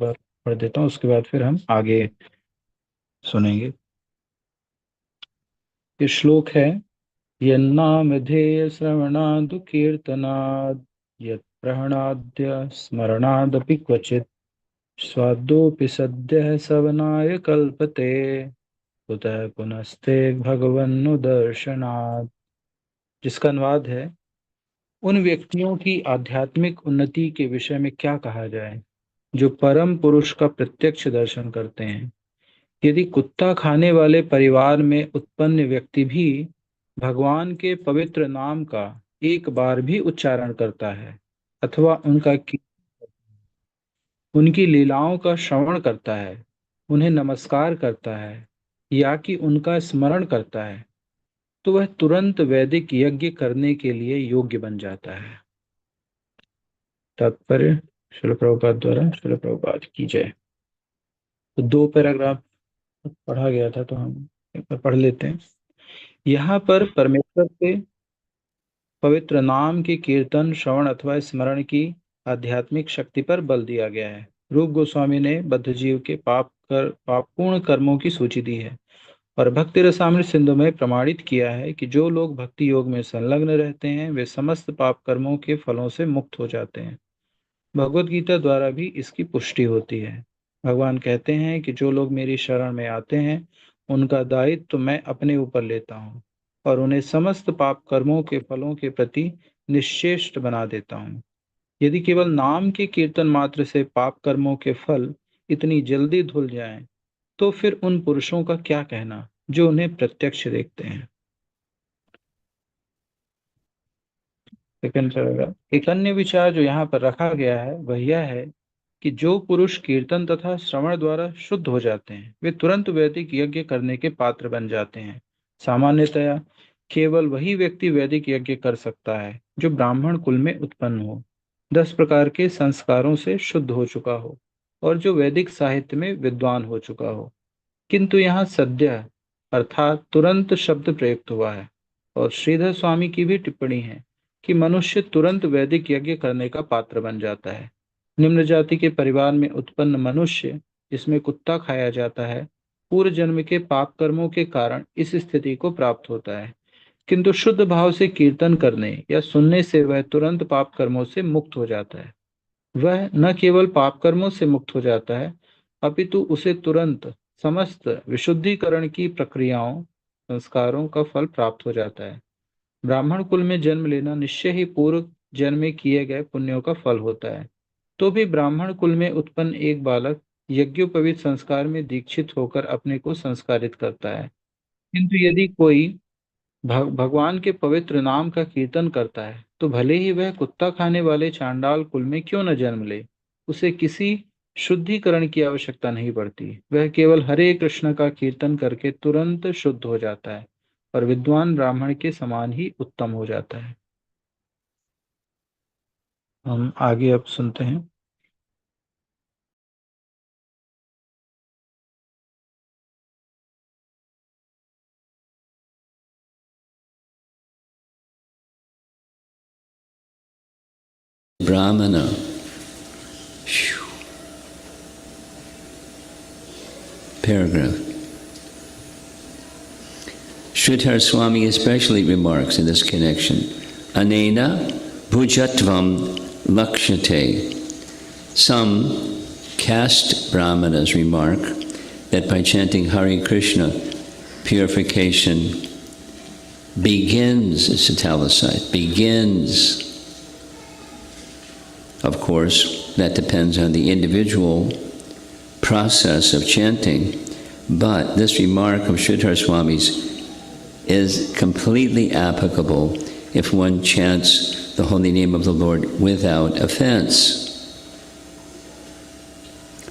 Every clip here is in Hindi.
बार पढ़ देता हूँ, उसके बाद फिर हम आगे सुनेंगे। ये श्लोक है, यन्नामधेय श्रवणादु कीर्तनाद यत् प्रहणाद्य स्मरणादपि क्वचित् स्वादोऽपि सद्यः सवनाय कल्पते कुतः पुनस्ते भगवन्नु दर्शनात्। जिसका अनुवाद है, उन व्यक्तियों की आध्यात्मिक उन्नति के विषय में क्या कहा जाए जो परम पुरुष का प्रत्यक्ष दर्शन करते हैं। यदि कुत्ता खाने वाले परिवार में उत्पन्न व्यक्ति भी भगवान के पवित्र नाम का एक बार भी उच्चारण करता है अथवा उनकी लीलाओं का श्रवण करता है, उन्हें नमस्कार करता है या कि उनका स्मरण करता है, तो वह तुरंत वैदिक यज्ञ करने के लिए योग्य बन जाता है। तात्पर्य श्रील प्रभुपाद द्वारा, श्रील प्रभुपाद की जय। तो दो पैराग्राफ पढ़ा गया था, तो हम एक बार पढ़ लेते हैं। यहाँ पर परमेश्वर के पवित्र नाम के कीर्तन, श्रवण अथवा स्मरण की आध्यात्मिक शक्ति पर बल दिया गया है। रूप गोस्वामी ने बद्ध जीव के पापपूर्ण कर्मों की सूची दी है और भक्ति रसामृत सिंधु में प्रमाणित किया है कि जो लोग भक्ति योग में संलग्न रहते हैं वे समस्त पाप कर्मों के फलों से मुक्त हो जाते हैं। भगवत गीता द्वारा भी इसकी पुष्टि होती है। भगवान कहते हैं कि जो लोग मेरी शरण में आते हैं उनका दायित्व तो मैं अपने ऊपर लेता हूँ और उन्हें समस्त पाप कर्मों के फलों के प्रति निश्चेष्ट बना देता हूँ। यदि केवल नाम के कीर्तन मात्र से पाप कर्मों के फल इतनी जल्दी धुल जाएं, तो फिर उन पुरुषों का क्या कहना जो उन्हें प्रत्यक्ष देखते हैं। Second paragraph. एक अन्य विचार जो यहाँ पर रखा गया है वह यह है कि जो पुरुष कीर्तन तथा श्रवण द्वारा शुद्ध हो जाते हैं वे तुरंत वैदिक यज्ञ करने के पात्र बन जाते हैं। सामान्यतया केवल वही व्यक्ति वैदिक यज्ञ कर सकता है जो ब्राह्मण कुल में उत्पन्न हो, 10 प्रकार के संस्कारों से शुद्ध हो चुका हो और जो वैदिक साहित्य में विद्वान हो चुका हो। किंतु यहाँ सद्य अर्थात तुरंत शब्द प्रयुक्त हुआ है और श्रीधर स्वामी की भी टिप्पणी है कि मनुष्य तुरंत वैदिक यज्ञ करने का पात्र बन जाता है। निम्न जाति के परिवार में उत्पन्न मनुष्य जिसमें कुत्ता खाया जाता है पूर्व जन्म के पाप कर्मों के कारण इस स्थिति को प्राप्त होता है, किंतु शुद्ध भाव से कीर्तन करने या सुनने से वह तुरंत पाप कर्मों से मुक्त हो जाता है। वह न केवल पाप कर्मों से मुक्त हो जाता है अपितु उसे तुरंत समस्त विशुद्धिकरण की प्रक्रियाओं संस्कारों का फल प्राप्त हो जाता है। ब्राह्मण कुल में जन्म लेना निश्चय ही पूर्व जन्म में किए गए पुण्यों का फल होता है। तो भी ब्राह्मण कुल में उत्पन्न एक बालक यज्ञोपवीत संस्कार में दीक्षित होकर अपने को संस्कारित करता है। किंतु यदि कोई भगवान के पवित्र नाम का कीर्तन करता है तो भले ही वह कुत्ता खाने वाले चांडाल कुल में क्यों न जन्म ले, उसे किसी शुद्धिकरण की आवश्यकता नहीं पड़ती। वह केवल हरे कृष्ण का कीर्तन करके तुरंत शुद्ध हो जाता है और विद्वान ब्राह्मण के समान ही उत्तम हो जाता है। हम आगे अब सुनते हैं। Brahmana. Paragraph. Sridhar Swami especially remarks in this connection, Anena bhujatvam lakshate. Some caste brahmanas remark that by chanting Hare Krishna, purification begins, it's italicized, begins. Of course, that depends on the individual process of chanting, but this remark of Sridhar Swami's is completely applicable if one chants the holy name of the Lord without offense.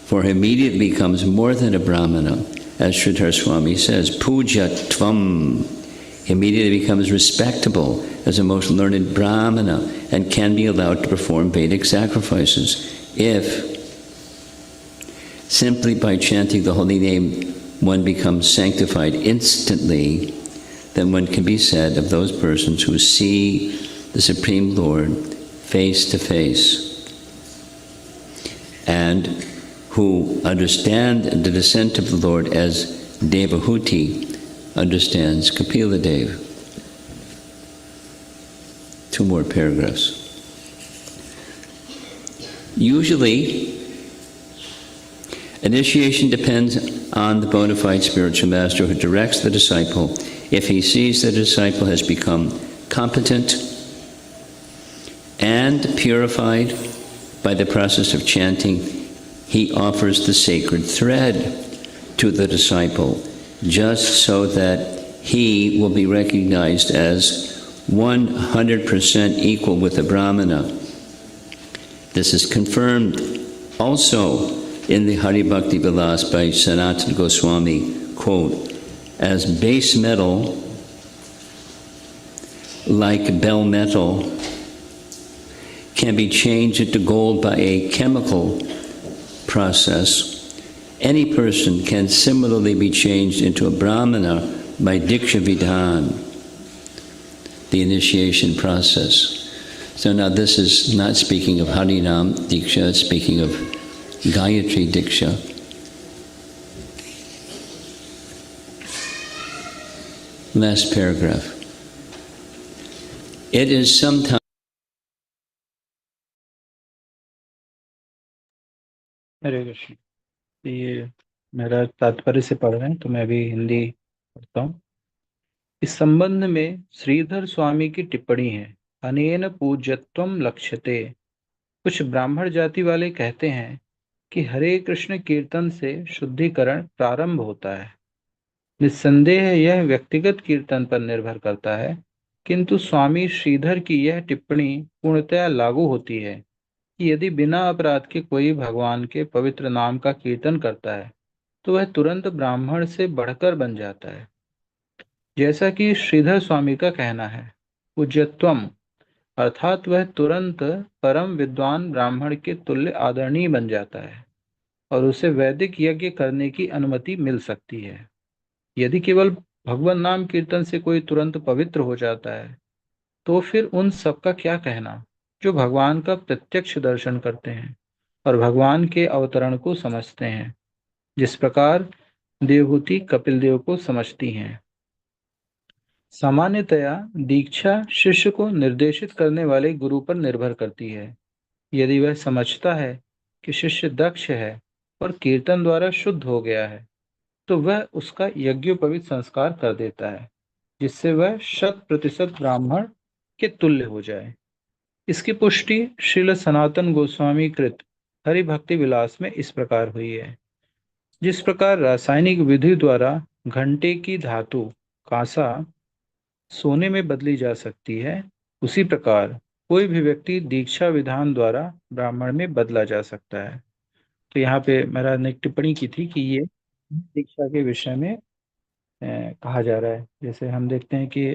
For he immediately becomes more than a brahmana, as Sridhar Swami says, puja tvam. He immediately becomes respectable as a most learned brahmana and can be allowed to perform Vedic sacrifices if simply by chanting the holy name one becomes sanctified instantly. Then one can be said of those persons who see the Supreme Lord face to face and who understand the descent of the Lord as Devahuti understands Kapila Dev. 2 more paragraphs. Usually, initiation depends on the bona fide spiritual master who directs the disciple. If he sees the disciple has become competent and purified by the process of chanting, he offers the sacred thread to the disciple, just so that he will be recognized as 100% equal with the Brahmana. This is confirmed also in the Hari Bhakti Vilas by Sanatana Goswami, quote, as base metal, like bell metal, can be changed into gold by a chemical process, any person can similarly be changed into a Brahmana by Diksha Vidhan, the initiation process. So now this is not speaking of Harinam Diksha, it's speaking of Gayatri Diksha. Last paragraph. It is sometimes हरे कृष्ण। ये मेरा तात्पर्य से पढ़ रहे हैं तो मैं भी हिंदी पढ़ता हूँ। इस संबंध में श्रीधर स्वामी की टिप्पणी है, अनेन पूज्यत्वम लक्ष्यते। कुछ ब्राह्मण जाति वाले कहते हैं कि हरे कृष्ण कीर्तन से शुद्धिकरण प्रारंभ होता है। निस्संदेह यह व्यक्तिगत कीर्तन पर निर्भर करता है, किंतु स्वामी श्रीधर की यह टिप्पणी पूर्णतया लागू होती है कि यदि बिना अपराध के कोई भगवान के पवित्र नाम का कीर्तन करता है तो वह तुरंत ब्राह्मण से बढ़कर बन जाता है। जैसा कि श्रीधर स्वामी का कहना है, पूज्यत्वम अर्थात वह तुरंत परम विद्वान ब्राह्मण के तुल्य आदरणीय बन जाता है और उसे वैदिक यज्ञ करने की अनुमति मिल सकती है। यदि केवल भगवान नाम कीर्तन से कोई तुरंत पवित्र हो जाता है तो फिर उन सबका क्या कहना जो भगवान का प्रत्यक्ष दर्शन करते हैं और भगवान के अवतरण को समझते हैं, जिस प्रकार देवहूति कपिल देव को समझती हैं। सामान्यतया दीक्षा शिष्य को निर्देशित करने वाले गुरु पर निर्भर करती है। यदि वह समझता है कि शिष्य दक्ष है और कीर्तन द्वारा शुद्ध हो गया है तो वह उसका यज्ञोपवीत संस्कार कर देता है, जिससे वह 100% ब्राह्मण के तुल्य हो जाए। इसकी पुष्टि श्रील सनातन गोस्वामी कृत हरि भक्ति विलास में इस प्रकार हुई है। जिस प्रकार रासायनिक विधि द्वारा घंटे की धातु कांसा सोने में बदली जा सकती है, उसी प्रकार कोई भी व्यक्ति दीक्षा विधान द्वारा ब्राह्मण में बदला जा सकता है। तो यहाँ पे महाराज ने एक टिप्पणी की थी कि ये दीक्षा के विषय में कहा जा रहा है। जैसे हम देखते हैं कि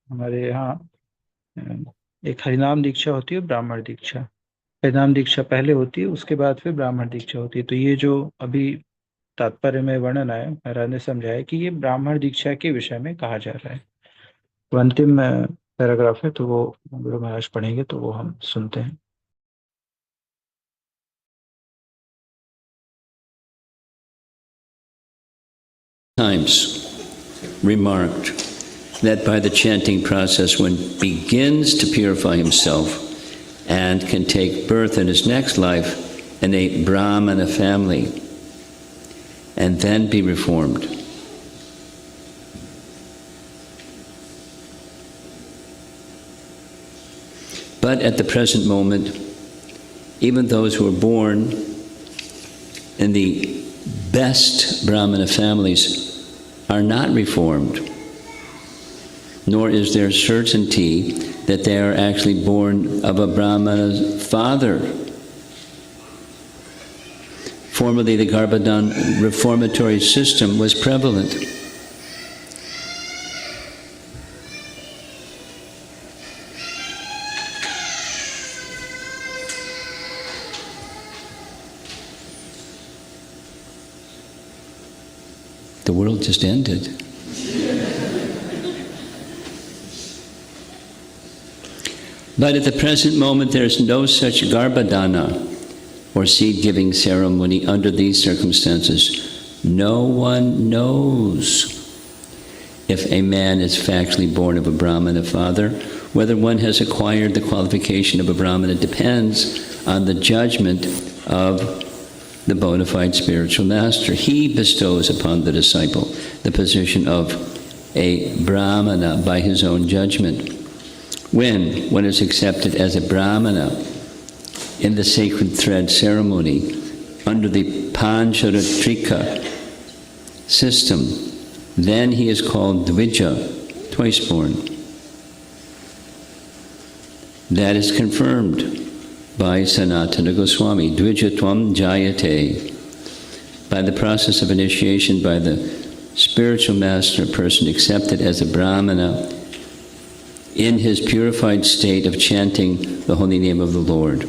हमारे यहाँ एक हरिनाम दीक्षा होती है, ब्राह्मण दीक्षा। हरिनाम दीक्षा पहले होती है, उसके बाद फिर ब्राह्मण दीक्षा होती है। तो ये जो अभी तात्पर्य में वर्णन आया, महाराज ने समझाया कि ये ब्राह्मण दीक्षा के विषय में कहा जा रहा है। तो अंतिम पैराग्राफ है, तो वो गुरु महाराज पढ़ेंगे तो वो हम सुनते हैं। times remarked that by the chanting process one begins to purify himself and can take birth in his next life in a Brahmana family and then be reformed. But at the present moment, even those who are born in the best Brahmana families are not reformed, nor is there certainty that they are actually born of a Brahmana's father. Formerly, the Garbhadan reformatory system was prevalent. The world just ended. But at the present moment, there is no such Garbhadana, or seed-giving ceremony under these circumstances, no one knows if a man is factually born of a Brahmana father. Whether one has acquired the qualification of a Brahmana depends on the judgment of the bona fide spiritual master. He bestows upon the disciple the position of a Brahmana by his own judgment. When one is accepted as a Brahmana in the sacred thread ceremony under the Pancharatrika system, then he is called Dvija, twice born. That is confirmed by Sanatana Goswami, Dvija Tvam Jayate. By the process of initiation by the spiritual master, a person accepted as a Brahmana in his purified state of chanting the holy name of the Lord.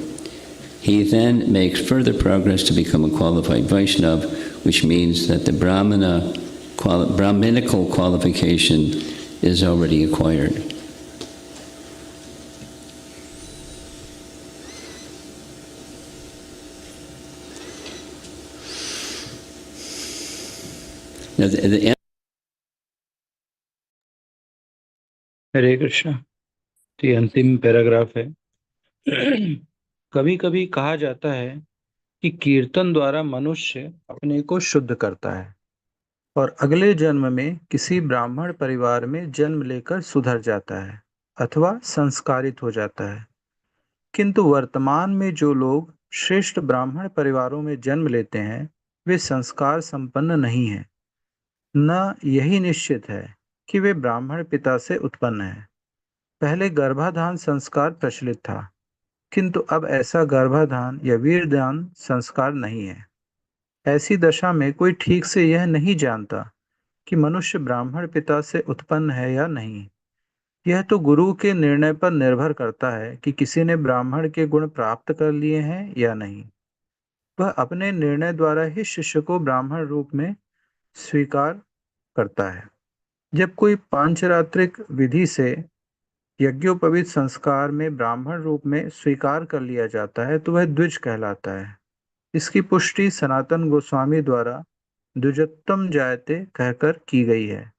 He then makes further progress to become a qualified Vaishnava, which means that the Brahminical qualification is already acquired. Now, हरे कृष्णा। तो ये अंतिम पैराग्राफ है। कभी कभी कहा जाता है कि कीर्तन द्वारा मनुष्य अपने को शुद्ध करता है और अगले जन्म में किसी ब्राह्मण परिवार में जन्म लेकर सुधर जाता है अथवा संस्कारित हो जाता है। किंतु वर्तमान में जो लोग श्रेष्ठ ब्राह्मण परिवारों में जन्म लेते हैं वे संस्कार संपन्न नहीं हैं, न यही निश्चित है कि वे ब्राह्मण पिता से उत्पन्न हैं। पहले गर्भाधान संस्कार प्रचलित था, किंतु अब ऐसा गर्भाधान या वीरदान संस्कार नहीं है। ऐसी दशा में कोई ठीक से यह नहीं जानता कि मनुष्य ब्राह्मण पिता से उत्पन्न है या नहीं। यह तो गुरु के निर्णय पर निर्भर करता है कि किसी ने ब्राह्मण के गुण प्राप्त कर लिए हैं या नहीं। वह अपने निर्णय द्वारा ही शिष्य को ब्राह्मण रूप में स्वीकार करता है। जब कोई पांचरात्रिक विधि से यज्ञोपवीत संस्कार में ब्राह्मण रूप में स्वीकार कर लिया जाता है तो वह द्विज कहलाता है। इसकी पुष्टि सनातन गोस्वामी द्वारा द्विजत्वम जायते कहकर की गई है।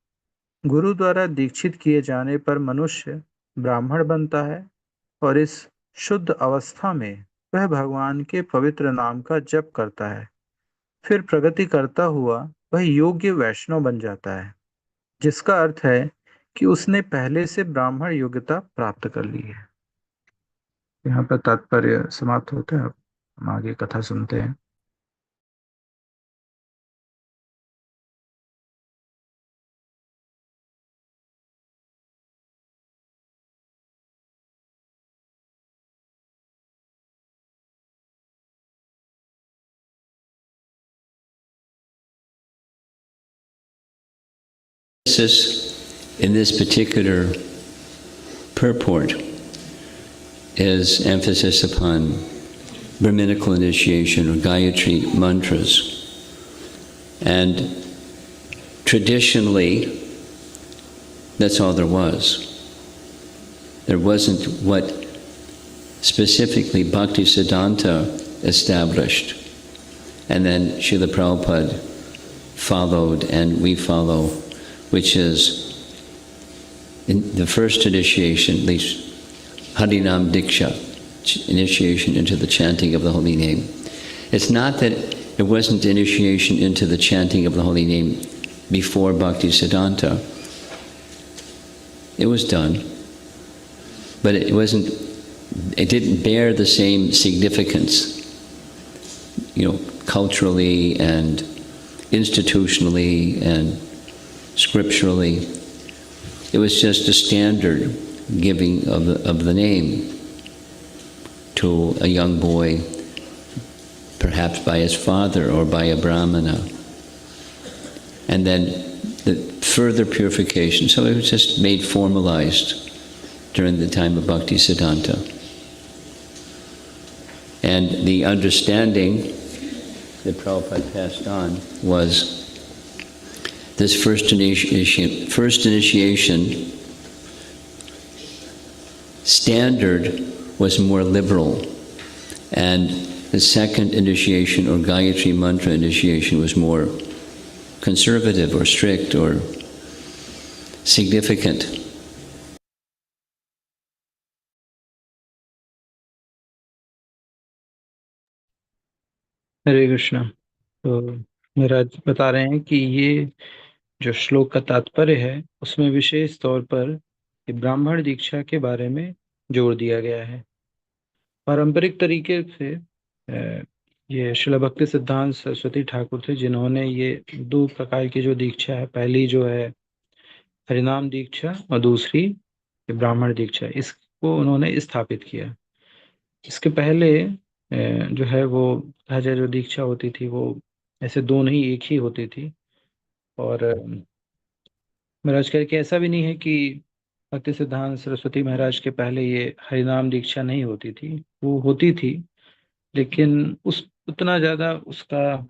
गुरु द्वारा दीक्षित किए जाने पर मनुष्य ब्राह्मण बनता है और इस शुद्ध अवस्था में वह भगवान के पवित्र नाम का जप करता है। फिर प्रगति करता हुआ वह योग्य वैष्णव बन जाता है, जिसका अर्थ है कि उसने पहले से ब्राह्मण योग्यता प्राप्त कर ली है। यहाँ पर तात्पर्य समाप्त होता है। हम आगे कथा सुनते हैं। in this particular purport is emphasis upon Brahminical initiation or Gayatri mantras. And traditionally, that's all there was. There wasn't what specifically Bhakti Siddhanta established. And then Srila Prabhupada followed, and we follow, which is in the first initiation, at least Harinam Diksha, initiation into the chanting of the holy name. It's not that there wasn't initiation into the chanting of the holy name before Bhakti Siddhanta. It was done, but it didn't bear the same significance, culturally and institutionally and scripturally. It was just a standard giving of the name to a young boy, perhaps by his father or by a brahmana. And then the further purification. So it was just made formalized during the time of Bhakti Siddhanta. And the understanding that Prabhupada passed on was this first initiation standard was more liberal, and the second initiation or Gayatri Mantra initiation was more conservative or strict or significant. हरे कृष्णा। तो महाराज बता रहे हैं कि ये जो श्लोक का तात्पर्य है उसमें विशेष तौर पर ये ब्राह्मण दीक्षा के बारे में जोर दिया गया है। पारंपरिक तरीके से ये शिला भक्ति सिद्धांत सरस्वती ठाकुर थे जिन्होंने ये दो प्रकार की जो दीक्षा है, पहली जो है हरिनाम दीक्षा और दूसरी ये ब्राह्मण दीक्षा, इसको उन्होंने स्थापित किया। इसके पहले जो है वो कहा जाए जो दीक्षा होती थी वो ऐसे दो नहीं एक ही होती थी। और महाराज कह के ऐसा भी नहीं है कि भक्ति सिद्धांत सरस्वती महाराज के पहले ये हरिनाम दीक्षा नहीं होती थी, वो होती थी, लेकिन उस उतना ज्यादा उसका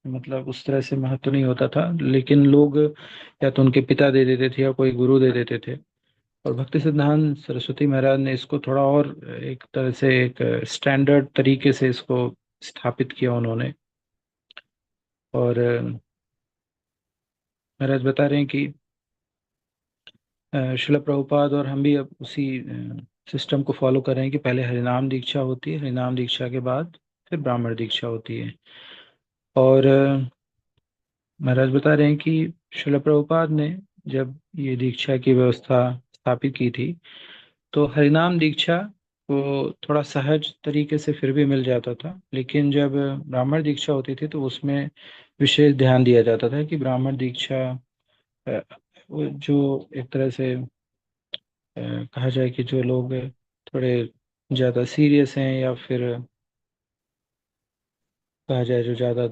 मतलब उस तरह से महत्व नहीं होता था। लेकिन लोग या तो उनके पिता दे देते थे या कोई गुरु दे देते थे। और भक्ति सिद्धांत सरस्वती महाराज ने इसको थोड़ा और एक तरह से एक स्टैंडर्ड तरीके से इसको स्थापित किया उन्होंने। और महाराज बता रहे हैं कि शिला प्रभुपाद और हम भी अब उसी सिस्टम को फॉलो कर रहे हैं कि पहले हरिनाम दीक्षा होती है, हरिनाम दीक्षा के बाद फिर ब्राह्मण दीक्षा होती है। और महाराज बता रहे हैं कि शिला प्रभुपाद ने जब ये दीक्षा की व्यवस्था स्थापित की थी तो हरिनाम दीक्षा को थोड़ा सहज तरीके से फिर भी मिल जाता था, लेकिन जब ब्राह्मण दीक्षा होती थी तो उसमें विशेष ध्यान दिया जाता था कि ब्राह्मण दीक्षा वो जो एक तरह से कहा जाए कि जो लोग थोड़े ज़्यादा सीरियस हैं या फिर कहा जाए जो ज़्यादा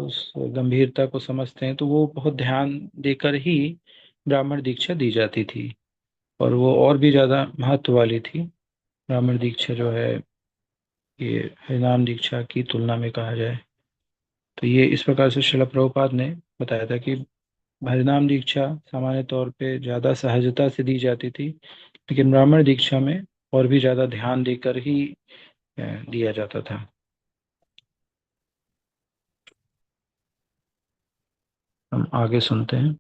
उस गंभीरता को समझते हैं तो वो बहुत ध्यान देकर ही ब्राह्मण दीक्षा दी जाती थी। और वो और भी ज़्यादा महत्व वाली थी ब्राह्मण दीक्षा जो है ये हरिनाम दीक्षा की तुलना में कहा जाए। तो ये इस प्रकार से शिला प्रभुपाद ने बताया था कि हरिनाम दीक्षा सामान्य तौर पे ज़्यादा सहजता से दी जाती थी, लेकिन ब्राह्मण दीक्षा में और भी ज़्यादा ध्यान देकर ही दिया जाता था। हम आगे सुनते हैं।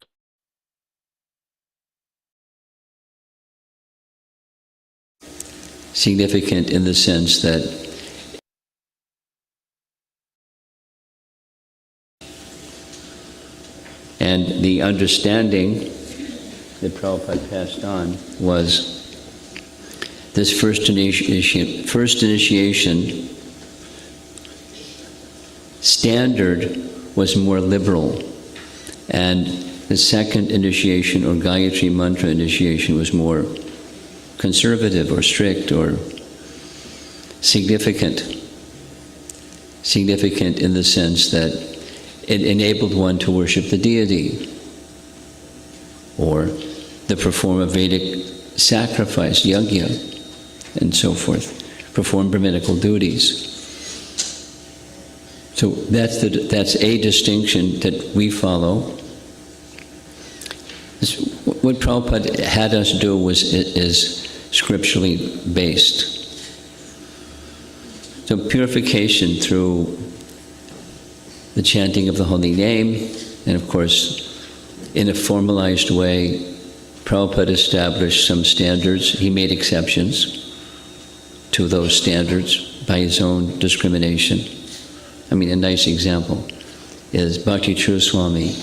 Significant in the sense that and the understanding that Prabhupada passed on was this first initiation standard was more liberal, and the second initiation or Gayatri Mantra initiation was more conservative or strict or significant. Significant in the sense that it enabled one to worship the deity or to perform a Vedic sacrifice, yajna, and so forth, perform Brahminical duties. So that's a distinction that we follow. What Prabhupada had us do is scripturally based. So purification through the chanting of the holy name, and of course, in a formalized way, Prabhupada established some standards. He made exceptions to those standards by his own discrimination. I mean, a nice example is Bhakti True Swami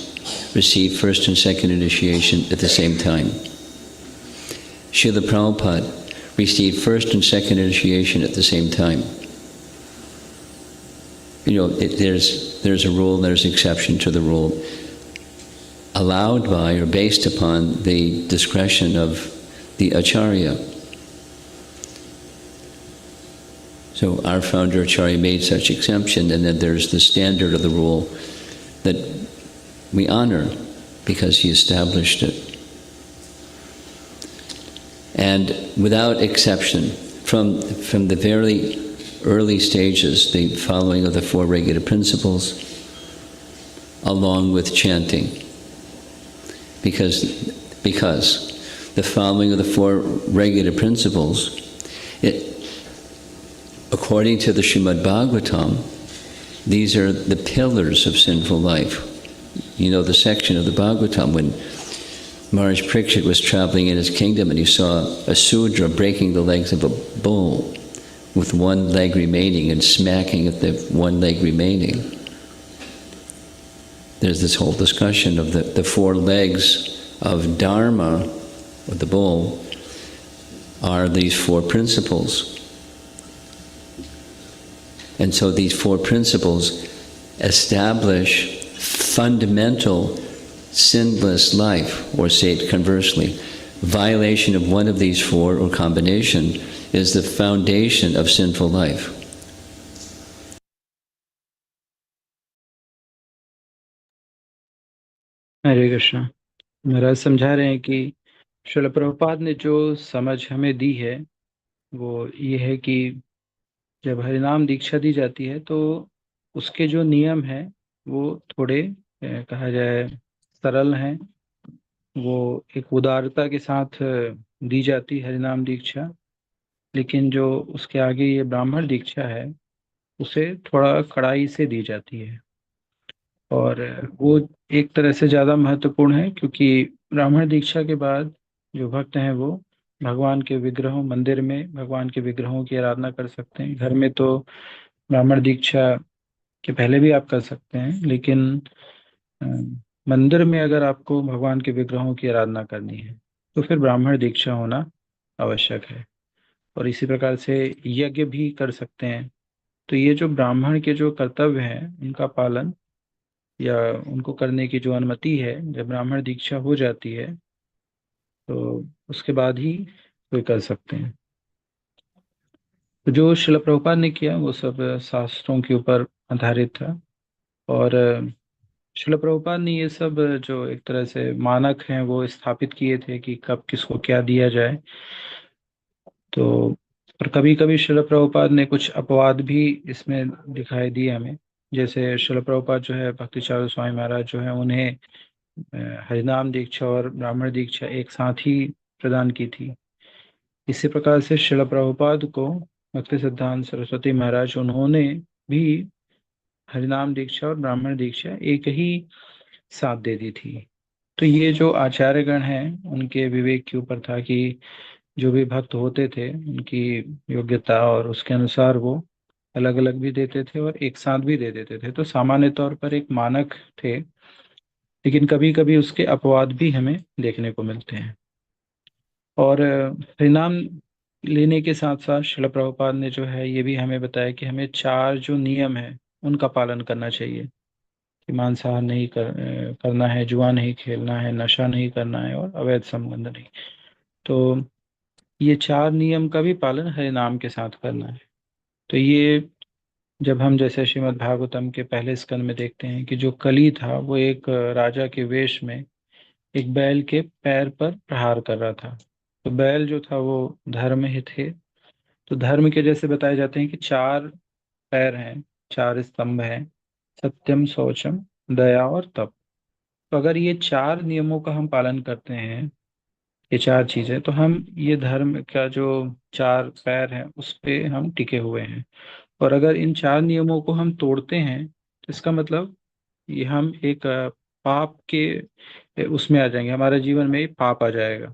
received first and second initiation at the same time. Srila Prabhupada received first and second initiation at the same time. You know, there's a rule, there's exception to the rule, allowed by or based upon the discretion of the Acharya. So our founder Acharya made such exemption, and then there's the standard of the rule that we honor because he established it. And without exception, from the very early stages, the following of the four regular principles, along with chanting. Because the following of the four regular principles, according to the Srimad Bhagavatam, these are the pillars of sinful life. You know the section of the Bhagavatam when Maharaj Parikshit was traveling in his kingdom and he saw a Sudra breaking the legs of a bull with one leg remaining and smacking at the one leg remaining. There's this whole discussion of the four legs of Dharma, of the bull, are these four principles. And so these four principles establish fundamental sinless life, or say it conversely. Violation of one of these four, or combination, is the foundation of sinful life. हरे कृष्णा। महाराज समझा रहे हैं कि श्रील प्रभुपाद ने जो समझ हमें दी है वो ये है कि जब हरिनाम दीक्षा दी जाती है तो उसके जो नियम हैं वो थोड़े कहा जाए सरल हैं। वो एक उदारता के साथ दी जाती है हरिनाम दीक्षा। लेकिन जो उसके आगे ये ब्राह्मण दीक्षा है उसे थोड़ा कड़ाई से दी जाती है। और वो एक तरह से ज़्यादा महत्वपूर्ण है क्योंकि ब्राह्मण दीक्षा के बाद जो भक्त हैं वो भगवान के विग्रहों मंदिर में भगवान के विग्रहों की आराधना कर सकते हैं। घर में तो ब्राह्मण दीक्षा के पहले भी आप कर सकते हैं, लेकिन अ, मंदिर में अगर आपको भगवान के विग्रहों की आराधना करनी है तो फिर ब्राह्मण दीक्षा होना आवश्यक है। और इसी प्रकार से यज्ञ भी कर सकते हैं। तो ये जो ब्राह्मण के जो कर्तव्य हैं उनका पालन या उनको करने की जो अनुमति है जब ब्राह्मण दीक्षा हो जाती है तो उसके बाद ही कोई कर सकते हैं। तो जो शिल प्रभुपाद ने किया वो सब शास्त्रों के ऊपर आधारित था। और शिल प्रभुपाद ने ये सब जो एक तरह से मानक हैं वो स्थापित किए थे कि कब किसको क्या दिया जाए। तो पर कभी कभी शिल प्रभुपाद ने कुछ अपवाद भी इसमें दिखाई दिए हमें। जैसे शिल प्रभुपाद जो है भक्ति चारू स्वामी महाराज जो है उन्हें हरिनाम दीक्षा और ब्राह्मण दीक्षा एक साथ ही प्रदान की थी। इसी प्रकार से शिल प्रभुपाद को भक्ति सिद्धांत सरस्वती महाराज उन्होंने भी हरिनाम दीक्षा और ब्राह्मण दीक्षा एक ही साथ दे दी थी। तो ये जो आचार्यगण हैं उनके विवेक के ऊपर था कि जो भी भक्त होते थे उनकी योग्यता और उसके अनुसार वो अलग अलग भी देते थे और एक साथ भी दे देते थे। तो सामान्य तौर पर एक मानक थे, लेकिन कभी कभी उसके अपवाद भी हमें देखने को मिलते हैं। और हरिनाम लेने के साथ साथ शिल प्रभुपाद ने जो है ये भी हमें बताया कि हमें चार जो नियम है उनका पालन करना चाहिए कि मांसाहार नहीं करना है, जुआ नहीं खेलना है, नशा नहीं करना है और अवैध संबंध नहीं। तो ये चार नियम का भी पालन हरिनाम के साथ करना है। तो ये जब हम जैसे श्रीमद् भागवतम के पहले स्कंद में देखते हैं कि जो कली था वो एक राजा के वेश में एक बैल के पैर पर प्रहार कर रहा था। तो बैल जो था वो धर्म ही थे। तो धर्म के जैसे बताए जाते हैं कि चार पैर हैं, चार स्तंभ हैं, सत्यम, शौचम, दया और तप। तो अगर ये चार नियमों का हम पालन करते हैं, ये चार चीजें, तो हम ये धर्म का जो चार पैर हैं उस पे हम टिके हुए हैं। और अगर इन चार नियमों को हम तोड़ते हैं तो इसका मतलब ये हम एक पाप के उसमें आ जाएंगे, हमारे जीवन में पाप आ जाएगा।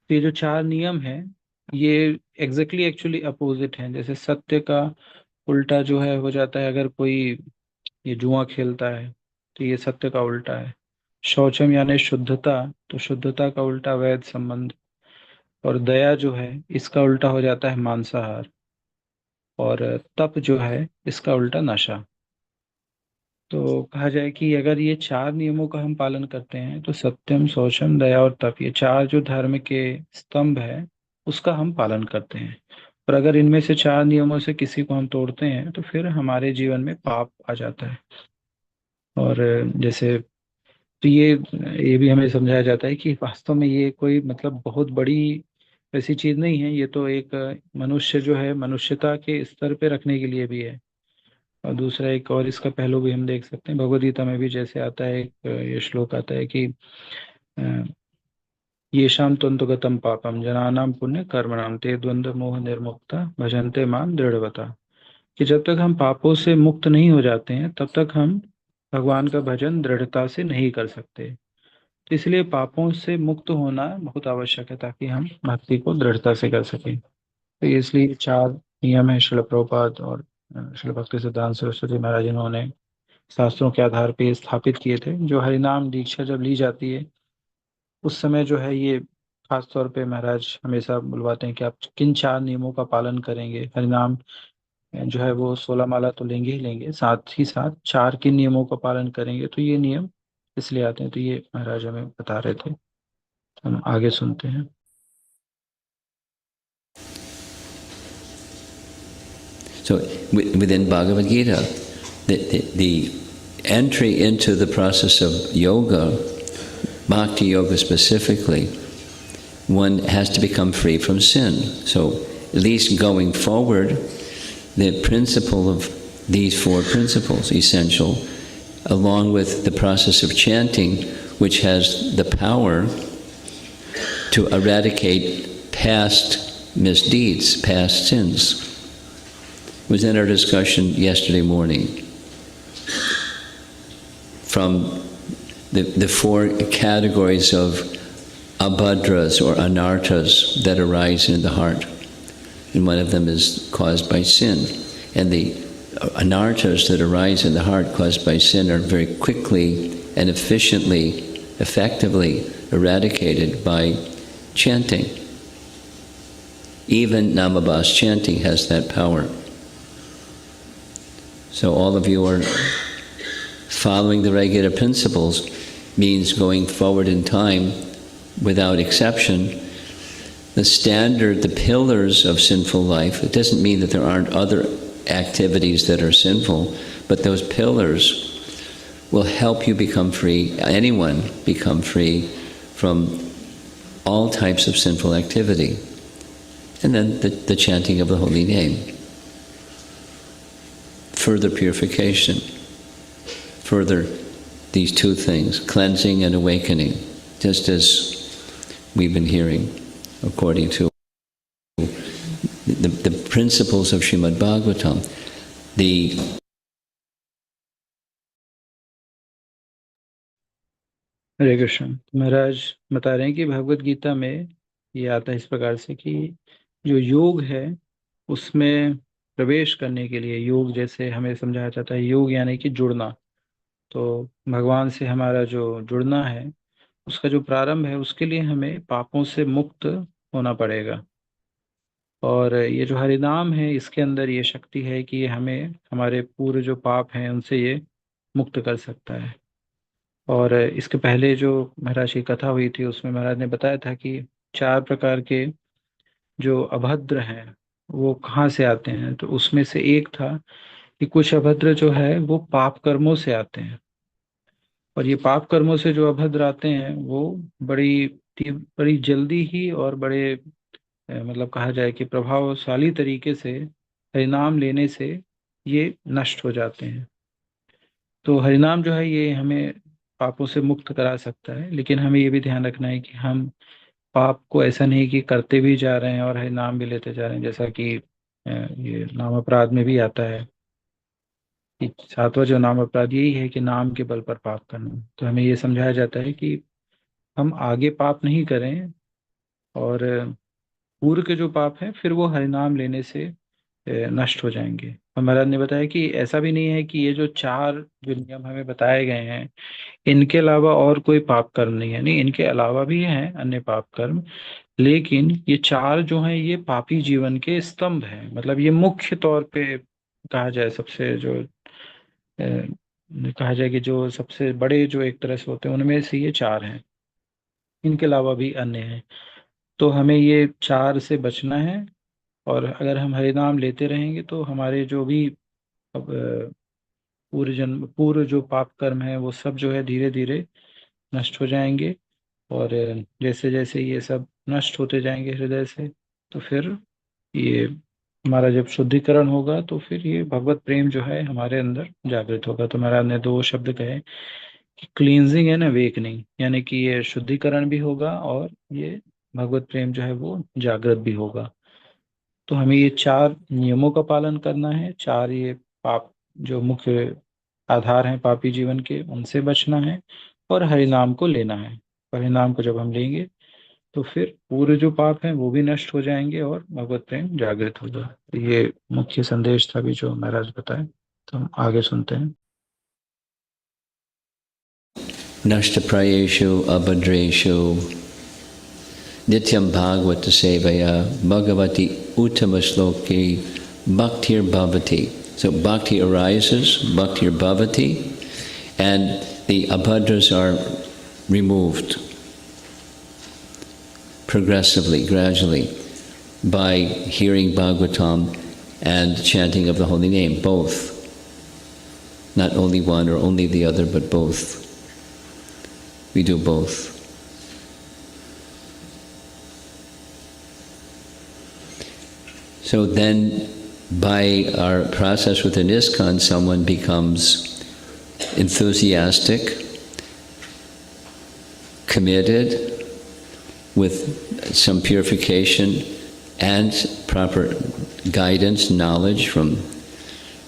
तो ये जो चार नियम हैं ये एग्जैक्टली एक्चुअली अपोजिट हैं। जैसे सत्य का उल्टा जो है हो जाता है अगर कोई ये जुआ खेलता है तो ये सत्य का उल्टा है। शौचम यानी शुद्धता, तो शुद्धता का उल्टा वैध संबंध। और दया जो है इसका उल्टा हो जाता है मांसाहार। और तप जो है इसका उल्टा नशा। तो कहा जाए कि अगर ये चार नियमों का हम पालन करते हैं तो सत्यम, शौचम, दया और तप, ये चार जो धर्म के स्तंभ है उसका हम पालन करते हैं। और अगर इनमें से चार नियमों से किसी को हम तोड़ते हैं तो फिर हमारे जीवन में पाप आ जाता है। और जैसे तो ये भी हमें समझाया जाता है कि वास्तव में ये कोई मतलब बहुत बड़ी ऐसी चीज नहीं है। ये तो एक मनुष्य जो है मनुष्यता के स्तर पे रखने के लिए भी है। और दूसरा एक और इसका पहलू भी हम देख सकते हैं, भगवद गीता में भी जैसे आता है एक ये श्लोक आता है कि येषां त्वन्तुगतं पापम जनानां पुण्य कर्मणाम ते द्वंद्व मोह निर्मुक्ता भजन्ते मां दृढ़वता। कि जब तक हम पापों से मुक्त नहीं हो जाते हैं तब तक हम भगवान का भजन दृढ़ता से नहीं कर सकते। तो इसलिए पापों से मुक्त होना बहुत आवश्यक है ताकि हम भक्ति को दृढ़ता से कर सकें। तो इसलिए चार नियम है शिल प्रभुपाद और शिल भक्ति सिद्धांत सरस्वती महाराज इन्होंने शास्त्रों के आधार पर स्थापित किए थे। जो हरिनाम दीक्षा जब ली जाती है उस समय जो है ये खास तौर पे महाराज हमेशा बुलवाते हैं कि आप किन चार नियमों का पालन करेंगे। हरिनाम जो है वो 16 माला तो लेंगे ही लेंगे, साथ ही साथ चार किन नियमों का पालन करेंगे। तो ये नियम इसलिए आते हैं, तो ये महाराज हमें बता रहे थे। हम आगे सुनते हैं। So within Bhagavad Gita, the entry into the process of yoga, bhakti yoga specifically, one has to become free from sin. So at least going forward, the principle of these four principles, essential, along with the process of chanting, which has the power to eradicate past misdeeds, past sins. It was in our discussion yesterday morning. From the four categories of abhadras or anarthas that arise in the heart. And one of them is caused by sin. And the anarthas that arise in the heart caused by sin are very quickly and efficiently, effectively eradicated by chanting. Even Namabhas chanting has that power. So all of you are following the regular principles means going forward in time without exception. The standard, the pillars of sinful life, it doesn't mean that there aren't other activities that are sinful, but those pillars will help you become free, anyone become free from all types of sinful activity. And then the chanting of the holy name. Further purification. Further these two things, cleansing and awakening, just as we've been hearing according to the principles of Srimad Bhagavatam. हरे कृष्ण। महाराज बता रहे हैं कि भगवत गीता में ये आता है इस प्रकार से कि जो योग है उसमें प्रवेश करने के लिए, योग जैसे हमें समझाया जाता है, योग यानी कि जुड़ना। तो भगवान से हमारा जो जुड़ना है उसका जो प्रारंभ है उसके लिए हमें पापों से मुक्त होना पड़ेगा। और ये जो हरिनाम है इसके अंदर ये शक्ति है कि ये हमें हमारे पूरे जो पाप हैं उनसे ये मुक्त कर सकता है। और इसके पहले जो महाराज की कथा हुई थी उसमें महाराज ने बताया था कि चार प्रकार के जो अभद्र हैं वो कहाँ से आते हैं। तो उसमें से एक था कि कुछ अभद्र जो है वो पाप कर्मों से आते हैं। और ये पाप कर्मों से जो अभद्र आते हैं वो बड़ी बड़ी जल्दी ही और बड़े मतलब कहा जाए कि प्रभावशाली तरीके से हरिनाम लेने से ये नष्ट हो जाते हैं। तो हरिनाम जो है ये हमें पापों से मुक्त करा सकता है, लेकिन हमें ये भी ध्यान रखना है कि हम पाप को ऐसा नहीं कि करते भी जा रहे हैं और हरिनाम भी लेते जा रहे हैं। जैसा कि ये नाम अपराध में भी आता है कि सातवां जो नाम अपराध यही है कि नाम के बल पर पाप करना। तो हमें ये समझाया जाता है कि हम आगे पाप नहीं करें और पूर्व के जो पाप हैं फिर वो हरिनाम लेने से नष्ट हो जाएंगे। और महाराज ने बताया कि ऐसा भी नहीं है कि ये जो चार जो नियम हमें बताए गए हैं इनके अलावा और कोई पाप कर्म नहीं है। नहीं, इनके अलावा भी हैं अन्य पाप कर्म, लेकिन ये चार जो हैं ये पापी जीवन के स्तंभ हैं। मतलब ये मुख्य तौर पे कहा जाए सबसे जो कहा जाए कि जो सबसे बड़े जो एक तरह से होते हैं उनमें से ये चार हैं। इनके अलावा भी अन्य हैं। तो हमें ये चार से बचना है। और अगर हम हरि नाम लेते रहेंगे तो हमारे जो भी अब पूर्व जन्म पूर्व जो पाप कर्म है वो सब जो है धीरे धीरे नष्ट हो जाएंगे। और जैसे जैसे ये सब नष्ट होते जाएंगे हृदय से तो फिर ये हमारा जब शुद्धिकरण होगा तो फिर ये भगवत प्रेम जो है हमारे अंदर जागृत होगा। तो महाराज ने दो शब्द कहे क्लींजिंग एंड अवेकनिंग, यानी कि ये शुद्धिकरण भी होगा और ये भगवत प्रेम जो है वो जागृत भी होगा। तो हमें ये 4 नियमों का पालन करना है, 4 ये पाप जो मुख्य आधार हैं पापी जीवन के, उनसे बचना है और हरिनाम को लेना है। हरिनाम को जब हम लेंगे तो फिर पूरे जो पाप हैं वो भी नष्ट हो जाएंगे और भगवत प्रेम जागृत होगा। तो ये मुख्य संदेश था भी जो महाराज बताए। तो हम आगे सुनते हैं। Nashtaprayeshu abhadreshu nityam bhagavata sevaya bhagavati uttama bhaktir bhavati. So bhakti arises, bhaktir bhavati, and the abhadras are removed progressively, gradually, by hearing Bhagavatam and chanting of the holy name, both. Not only one or only the other, but both. We do both. So then, by our process within ISKCON, someone becomes enthusiastic, committed, with some purification and proper guidance, knowledge from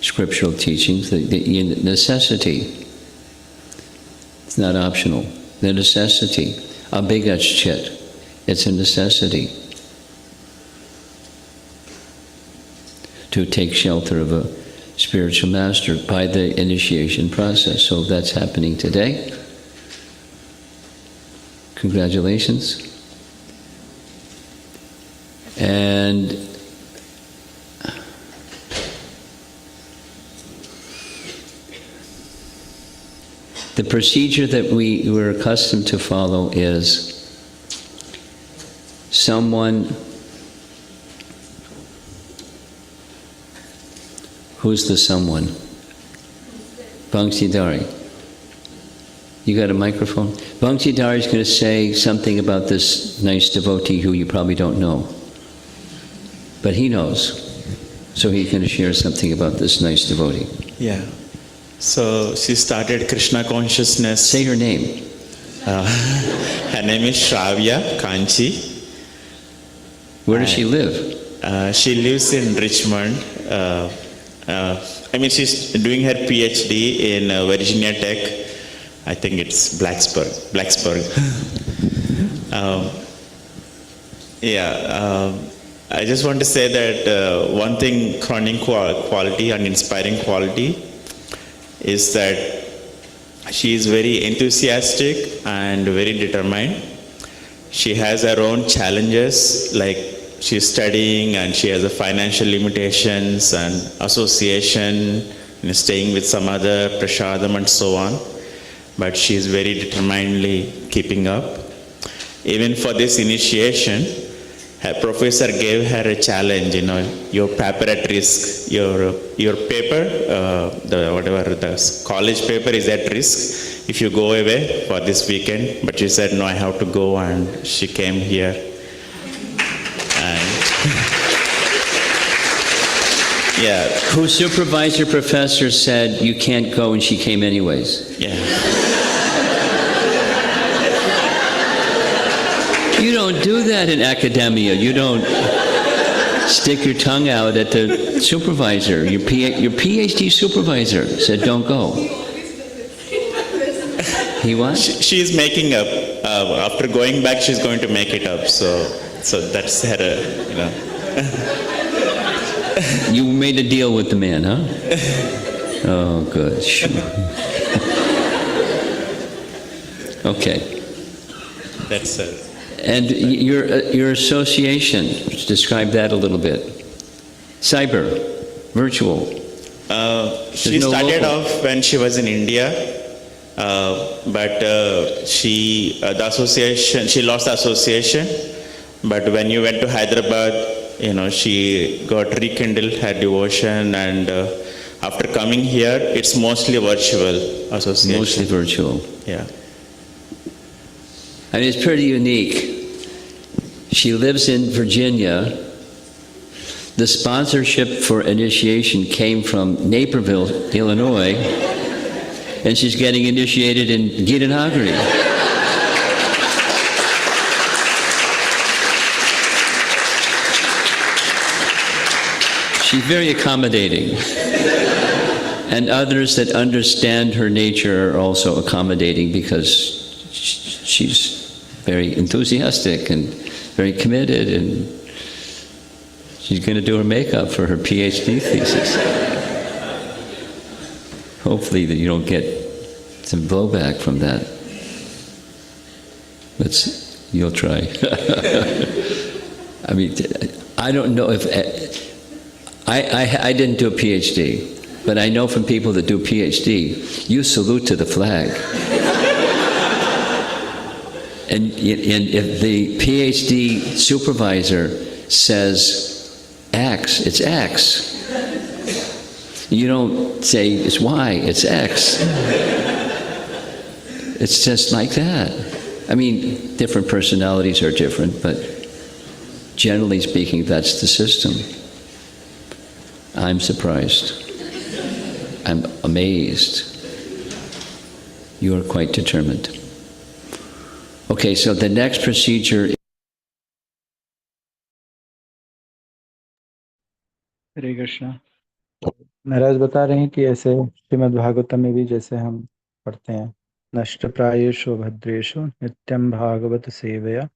scriptural teachings, the necessity. It's not optional. The necessity. Abhigachchit. It's a necessity to take shelter of a spiritual master by the initiation process. So that's happening today. Congratulations. And the procedure that we were accustomed to follow is someone who's the someone? Bhangsidhari. You got a microphone? Bhangsidhari is going to say something about this nice devotee who you probably don't know. But he knows. So he's going to share something about this nice devotee. Yeah. So she started Krishna consciousness. Say her name. Her name is Shravya Kanchi. Where does she live? She lives in Richmond. She's doing her PhD in Virginia Tech. I think it's Blacksburg. I just want to say that one thing, crowning quality and inspiring quality is that she is very enthusiastic and very determined. She has her own challenges, like she's studying and she has a financial limitations and association, staying with some other prasadam and so on. But she is very determinedly keeping up. Even for this initiation, her professor gave her a challenge, your paper at risk, your paper, the college paper is at risk if you go away for this weekend. But she said, no, I have to go, and she came here. And yeah. Whose supervisor professor said you can't go, and she came anyways. Yeah. You don't do that in academia. You don't stick your tongue out at the supervisor. Your PhD supervisor said don't go. He what? She is making up. After going back, she's going to make it up. So that's her, You made a deal with the man, huh? Oh, good. Okay. That's her. And your association, describe that a little bit. Cyber, virtual. She started off when she was in India, but she lost the association. But when you went to Hyderabad, she got rekindled her devotion, and after coming here, it's mostly virtual association. Mostly virtual. Yeah. I mean, it's pretty unique. She lives in Virginia. The sponsorship for initiation came from Naperville, Illinois. and she's getting initiated in Gitanagari. She's very accommodating. And others that understand her nature are also accommodating because she's very enthusiastic and very committed, and she's going to do her makeup for her PhD thesis. Hopefully that you don't get some blowback from that. But you'll try. I mean, I don't know if... I didn't do a PhD. But I know from people that do PhD, you salute to the flag. And if the PhD supervisor says X, it's X. You don't say it's Y, it's X. It's just like that. I mean, different personalities are different, but generally speaking, that's the system. I'm surprised. I'm amazed. You are quite determined. Okay, so the next procedure. हरे कृष्णा। महाराज बता रहे हैं कि ऐसे श्रीमद् भागवतम में भी जैसे हम पढ़ते हैं, नष्ट प्रायेषु भद्रेषु नित्यं भागवत सेवया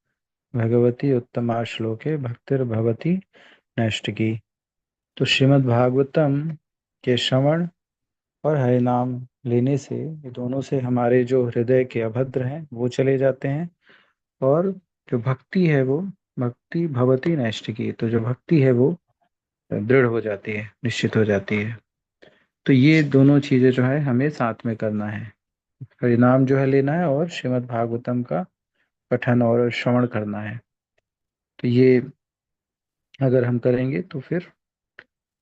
भगवती उत्तमा श्लोके भक्तिर्भवती नैष्ठिकी। तो श्रीमद् भागवतम के श्रवण और हरि नाम लेने से ये दोनों से हमारे जो हृदय के अभद्र हैं वो चले जाते हैं, और जो भक्ति है वो भक्ति भवती नैष्ठिकी, तो जो भक्ति है वो दृढ़ हो जाती है, निश्चित हो जाती है। तो ये दोनों चीजें जो है हमें साथ में करना है, हरि नाम जो है लेना है और श्रीमद् भागवतम का पठन और श्रवण करना है। तो ये अगर हम करेंगे तो फिर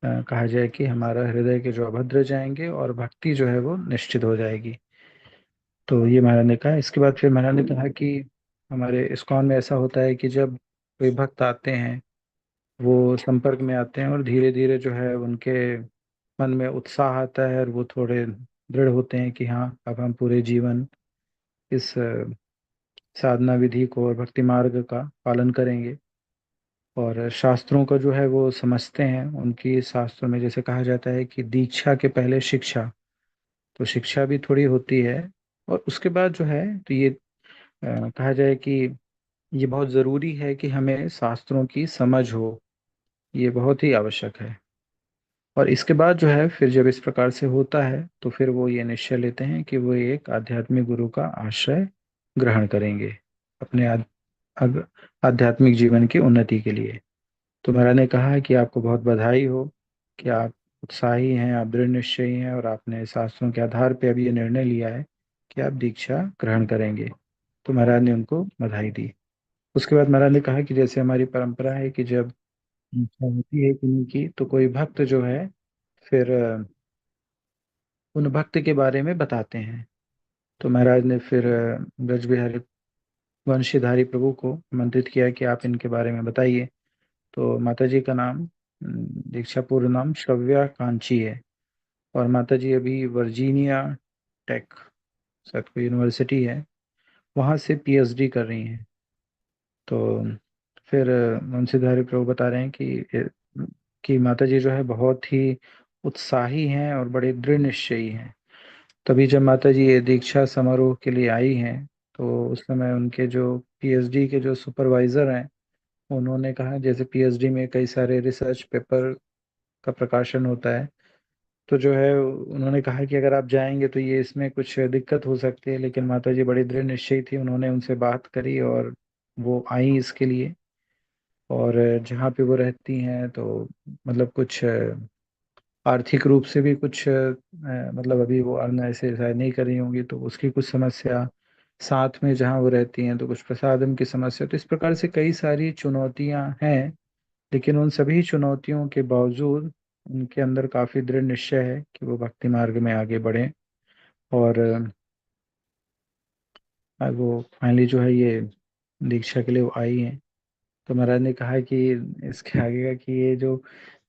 कहा जाए कि हमारा हृदय के जो अभद्र जाएंगे और भक्ति जो है वो निश्चित हो जाएगी। तो ये महाराज ने कहा। इसके बाद फिर महाराज ने कहा कि हमारे इस्कॉन में ऐसा होता है कि जब कोई भक्त आते हैं, वो संपर्क में आते हैं और धीरे धीरे जो है उनके मन में उत्साह आता है और वो थोड़े दृढ़ होते हैं कि हाँ, अब हम पूरे जीवन इस साधना विधि को और भक्ति मार्ग का पालन करेंगे और शास्त्रों का जो है वो समझते हैं। उनकी शास्त्रों में जैसे कहा जाता है कि दीक्षा के पहले शिक्षा, तो शिक्षा भी थोड़ी होती है, और उसके बाद जो है तो ये कहा जाए कि ये बहुत ज़रूरी है कि हमें शास्त्रों की समझ हो, ये बहुत ही आवश्यक है। और इसके बाद जो है फिर जब इस प्रकार से होता है तो फिर वो ये निश्चय लेते हैं कि वो एक आध्यात्मिक गुरु का आश्रय ग्रहण करेंगे अपने आध्यात्मिक जीवन की उन्नति के लिए। तो महाराज ने कहा कि आपको बहुत बधाई हो कि आप उत्साही हैं, आप दृढ़ निश्चयी हैं और आपने शास्त्रों के आधार पर अभी ये निर्णय लिया है कि आप दीक्षा ग्रहण करेंगे। तो महाराज ने उनको बधाई दी। उसके बाद महाराज ने कहा कि जैसे हमारी परंपरा है कि जब इच्छा होती है किन्हीं की तो कोई भक्त जो है फिर उन भक्त के बारे में बताते हैं। तो महाराज ने फिर ब्रज बिहारी वंशीधारी प्रभु को आमंत्रित किया कि आप इनके बारे में बताइए। तो माता जी का नाम दीक्षा पूर्ण नाम श्रव्या कांची है, और माता जी अभी वर्जीनिया टेक शायद कोई यूनिवर्सिटी है वहाँ से पीएचडी कर रही हैं। तो फिर वंशीधारी प्रभु बता रहे हैं कि माता जी जो है बहुत ही उत्साही हैं और बड़े दृढ़ निश्चयी हैं। तभी जब माता जी ये दीक्षा समारोह के लिए आई हैं तो उस समय उनके जो पीएचडी के जो सुपरवाइजर हैं उन्होंने कहा, जैसे पीएचडी में कई सारे रिसर्च पेपर का प्रकाशन होता है, तो जो है उन्होंने कहा कि अगर आप जाएंगे तो ये इसमें कुछ दिक्कत हो सकती है। लेकिन माता जी बड़ी दृढ़ निश्चयी थी, उन्होंने उनसे बात करी और वो आई इसके लिए। और जहाँ पे वो रहती हैं तो मतलब कुछ आर्थिक रूप से भी कुछ मतलब अभी वो अर्न ऐसे शायद नहीं कर रही होंगी, तो उसकी कुछ समस्या, साथ में जहाँ वो रहती हैं तो कुछ प्रसादम की समस्या, तो इस प्रकार से कई सारी चुनौतियां हैं। लेकिन उन सभी चुनौतियों के बावजूद उनके अंदर काफी दृढ़ निश्चय है कि वो भक्ति मार्ग में आगे बढ़ें। और वो फाइनली जो है ये दीक्षा के लिए वो आई हैं। तो महाराज ने कहा कि इसके आगे का कि ये जो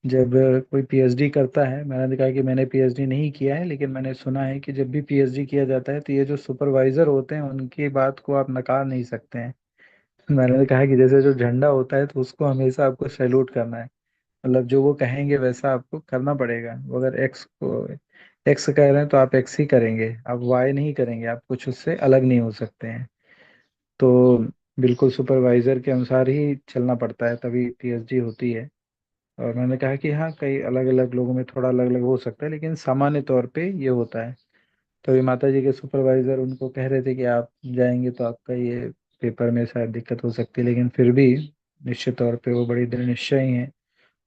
जब कोई पीएचडी करता है, मैंने कहा कि मैंने पीएचडी नहीं किया है, लेकिन मैंने सुना है कि जब भी पीएचडी किया जाता है तो ये जो सुपरवाइजर होते हैं उनकी बात को आप नकार नहीं सकते हैं। मैंने कहा कि जैसे जो झंडा होता है तो उसको हमेशा आपको सैल्यूट करना है, मतलब जो वो कहेंगे वैसा आपको करना पड़ेगा। वो अगर एक्स कह रहे हैं तो आप एक्स ही करेंगे, आप वाई नहीं करेंगे, आप कुछ उससे अलग नहीं हो सकते हैं। तो बिल्कुल सुपरवाइजर के अनुसार ही चलना पड़ता है, तभी पीएचडी होती है। और मैंने कहा कि हाँ, कई अलग अलग लोगों में थोड़ा अलग अलग हो सकता है, लेकिन सामान्य तौर पे ये होता है। तो अभी माता जी के सुपरवाइजर उनको कह रहे थे कि आप जाएंगे तो आपका ये पेपर में शायद दिक्कत हो सकती है, लेकिन फिर भी निश्चित तौर पे वो बड़ी दृढ़ निश्चयी हैं।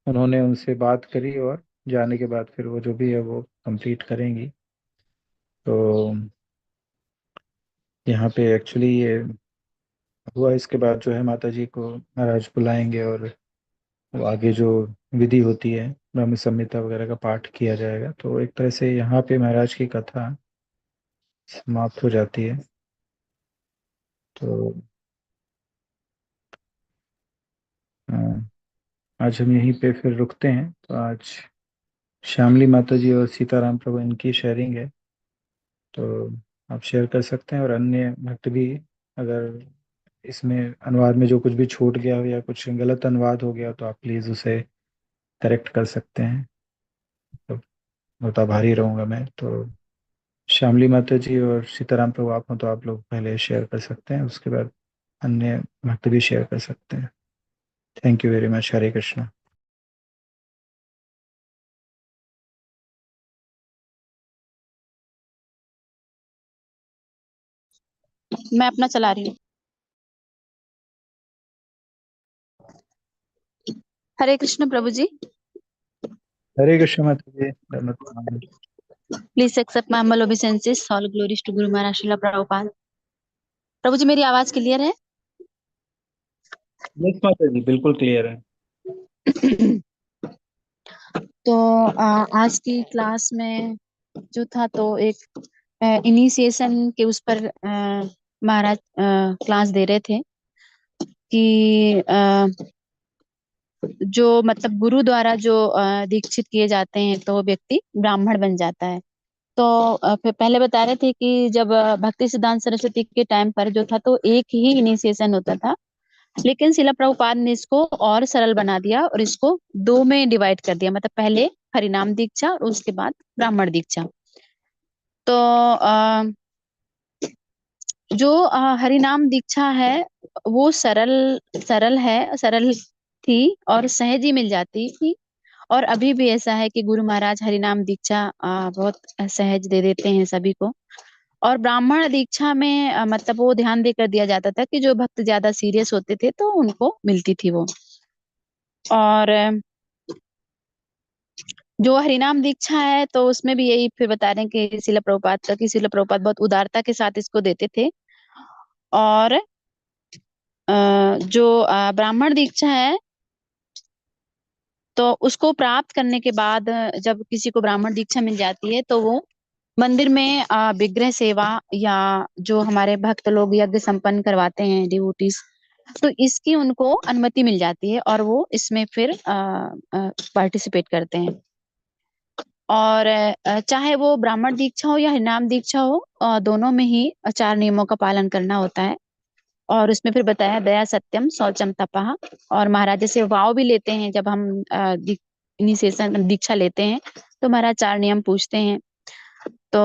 उन्होंने उनसे बात करी और जाने के बाद फिर वो जो भी है वो कंप्लीट करेंगी। तो यहाँ पे एक्चुअली ये हुआ, इसके बाद जो है माता जी को महाराज बुलाएंगे और वो आगे जो विधि होती है, ब्रह्म संहिता वगैरह का पाठ किया जाएगा। तो एक तरह से यहाँ पे महाराज की कथा समाप्त हो जाती है। तो अ, आज हम यहीं पे फिर रुकते हैं। तो आज श्यामली माता जी और सीताराम प्रभु इनकी शेयरिंग है, तो आप शेयर कर सकते हैं। और अन्य भक्त भी, अगर इसमें अनुवाद में जो कुछ भी छूट गया हो या कुछ गलत अनुवाद हो गया तो आप प्लीज़ उसे करेक्ट कर सकते हैं। तो बहुत आभारी रहूँगा मैं। तो श्यामली माता जी और सीताराम प्रभु आप हो तो आप लोग पहले शेयर कर सकते हैं, उसके बाद अन्य भक्त भी शेयर कर सकते हैं। Thank you very much. Hare Krishna. मैं अपना चला रही हूँ। हरे कृष्ण प्रभु जी। हरे कृष्ण माता जी, धन्यवाद प्रणाम। Please accept my humble obeisances. All glories to Guru Maharaj Srila Prabhupada. प्रभु जी मेरी आवाज क्लियर है? यस माता जी, बिल्कुल क्लियर है। तो आज की क्लास में जो था तो एक इनिशिएशन के उस पर महाराज क्लास दे रहे थे कि जो मतलब गुरु द्वारा जो दीक्षित किए जाते हैं तो वो व्यक्ति ब्राह्मण बन जाता है। तो फिर पहले बता रहे थे कि जब भक्ति सिद्धांत सरस्वती के टाइम पर जो था तो एक ही इनिशिएशन होता था, लेकिन शिला प्रभुपाद ने इसको और सरल बना दिया और इसको दो में डिवाइड कर दिया, मतलब पहले हरिनाम दीक्षा और उसके बाद ब्राह्मण दीक्षा। तो जो हरिनाम दीक्षा है वो सरल सरल है, सरल थी और सहज ही मिल जाती थी। और अभी भी ऐसा है कि गुरु महाराज हरिनाम दीक्षा बहुत सहज दे देते हैं सभी को। और ब्राह्मण दीक्षा में मतलब वो ध्यान देकर दिया जाता था कि जो भक्त ज्यादा सीरियस होते थे तो उनको मिलती थी वो। और जो हरिनाम दीक्षा है तो उसमें भी यही फिर बता रहे हैं कि शिला प्रभुपाद बहुत उदारता के साथ इसको देते थे। और जो ब्राह्मण दीक्षा है तो उसको प्राप्त करने के बाद जब किसी को ब्राह्मण दीक्षा मिल जाती है तो वो मंदिर में विग्रह सेवा या जो हमारे भक्त लोग यज्ञ संपन्न करवाते हैं डिवोटीज, तो इसकी उनको अनुमति मिल जाती है और वो इसमें फिर पार्टिसिपेट करते हैं। और चाहे वो ब्राह्मण दीक्षा हो या हरिनाम दीक्षा हो, दोनों में ही 4 नियमों का पालन करना होता है। और उसमें फिर बताया दया सत्यम शौचम तपः। और महाराज जैसे वाव भी लेते हैं, जब हम इनिशिएशन दीक्षा लेते हैं तो महाराज 4 नियम पूछते हैं। तो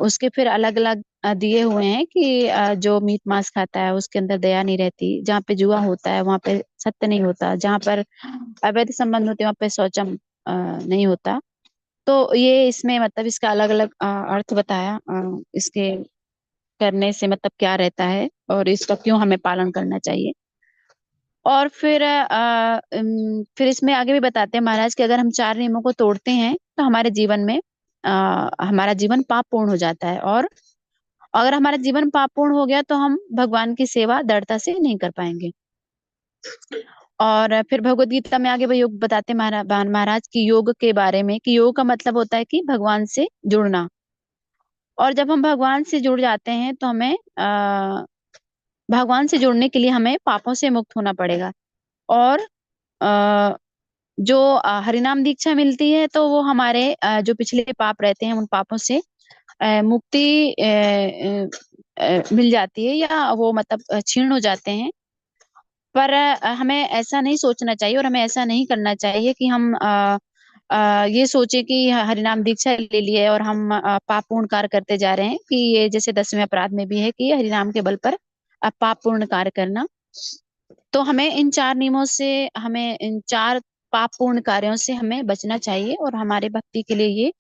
उसके फिर अलग अलग दिए हुए हैं कि जो मीट मांस खाता है उसके अंदर दया नहीं रहती, जहाँ पे जुआ होता है वहां पे सत्य नहीं होता, जहाँ पर अवैध संबंध होते हैं वहां पे शौचम नहीं होता। तो ये इसमें मतलब इसका अलग अलग अर्थ बताया, इसके करने से मतलब क्या रहता है और इसका क्यों हमें पालन करना चाहिए। और फिर फिर इसमें आगे भी बताते हैं महाराज कि अगर हम 4 नियमों को तोड़ते हैं तो हमारे जीवन में हमारा जीवन पाप पूर्ण हो जाता है। और अगर हमारा जीवन पाप पूर्ण हो गया तो हम भगवान की सेवा दृढ़ता से नहीं कर पाएंगे। और फिर भगवत गीता में आगे वो योग बताते हैं महाराज की योग के बारे में कि योग का मतलब होता है कि भगवान से जुड़ना। और जब हम भगवान से जुड़ जाते हैं तो हमें भगवान से जुड़ने के लिए हमें पापों से मुक्त होना पड़ेगा। और जो हरिनाम दीक्षा मिलती है तो वो हमारे जो पिछले पाप रहते हैं उन पापों से मुक्ति मिल जाती है, या वो मतलब क्षीण हो जाते हैं। पर हमें ऐसा नहीं सोचना चाहिए और हमें ऐसा नहीं करना चाहिए कि हम ये सोचे कि हरिनाम दीक्षा ले लिए और हम पाप पूर्ण कार्य करते जा रहे हैं, कि ये जैसे 10वें अपराध में भी है कि हरिनाम के बल पर पाप पूर्ण कार्य करना। तो हमें इन 4 नियमों से, हमें इन 4 पाप पूर्ण कार्यों से हमें बचना चाहिए, और हमारे भक्ति के लिए ये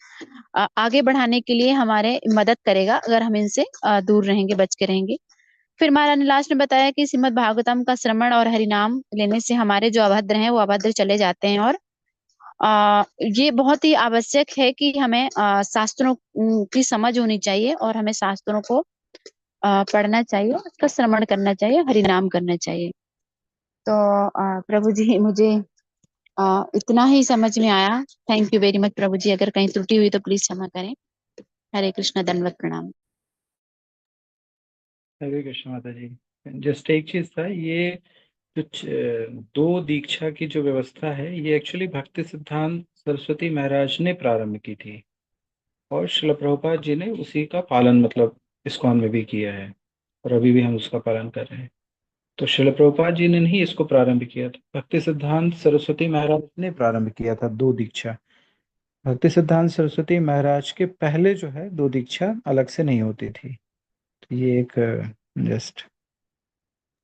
आगे बढ़ाने के लिए हमारे मदद करेगा अगर हम इनसे दूर रहेंगे, बच के रहेंगे। फिर महाराज ने लास्ट में बताया कि श्रीमद् भागवतम का श्रवण और हरिनाम लेने से हमारे जो अभद्र हैं वो अभद्र चले जाते हैं। और ये बहुत ही आवश्यक है कि हमें शास्त्रों की समझ होनी चाहिए, और हमें शास्त्रों को पढ़ना चाहिए, उसका श्रवण करना चाहिए, हरिनाम करना चाहिए। तो प्रभु जी, मुझे इतना ही समझ में आया। थैंक यू वेरी मच प्रभु जी, अगर कहीं त्रुटि हुई तो प्लीज क्षमा करें। हरे कृष्णा, दंडवत प्रणाम। हरे कृष्ण माता जी। जस्ट एक चीज था, ये जो दो दीक्षा की जो व्यवस्था है, ये एक्चुअली भक्ति सिद्धांत सरस्वती महाराज ने प्रारंभ की थी, और शिल प्रभुपाद जी ने उसी का पालन मतलब इस्कॉन में भी किया है, और अभी भी हम उसका पालन कर रहे हैं। तो शिल प्रभुपाद जी ने नहीं इसको प्रारंभ किया था, भक्ति सिद्धांत सरस्वती महाराज ने प्रारंभ किया था दो दीक्षा। भक्ति सिद्धांत सरस्वती महाराज के पहले जो है दो दीक्षा अलग से नहीं होती थी। तो ये एक जस्ट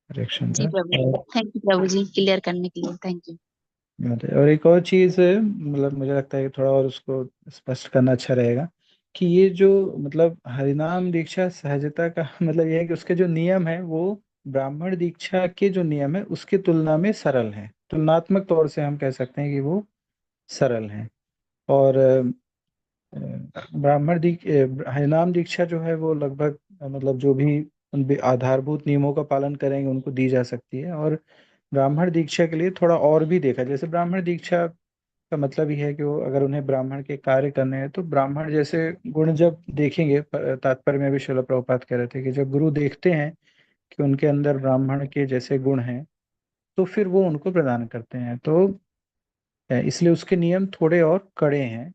करेक्शन जी था। प्रभु, और थैंक यू प्रभु जी, क्लियर करने के लिए थैंक यू। और एक और चीज है, मतलब मुझे लगता है कि थोड़ा और उसको स्पष्ट करना अच्छा रहेगा, कि ये जो मतलब हरिनाम दीक्षा सहजता का मतलब ये है कि उसके जो नियम है वो ब्राह्मण दीक्षा के जो नियम है उसकी तुलना में सरल है, तुलनात्मक तौर से हम कह सकते हैं कि वो सरल है। और हरिनाम दीक्षा जो है वो लगभग मतलब जो भी उन आधारभूत नियमों का पालन करेंगे उनको दी जा सकती है। और ब्राह्मण दीक्षा के लिए थोड़ा और भी देखा, जैसे ब्राह्मण दीक्षा का मतलब ही है कि वो अगर उन्हें ब्राह्मण के कार्य करने हैं तो ब्राह्मण जैसे गुण जब देखेंगे, तात्पर्य में भी श्रील प्रभुपाद कह रहे थे कि जब गुरु देखते हैं कि उनके अंदर ब्राह्मण के जैसे गुण हैं तो फिर वो उनको प्रदान करते हैं। तो इसलिए उसके नियम थोड़े और कड़े हैं।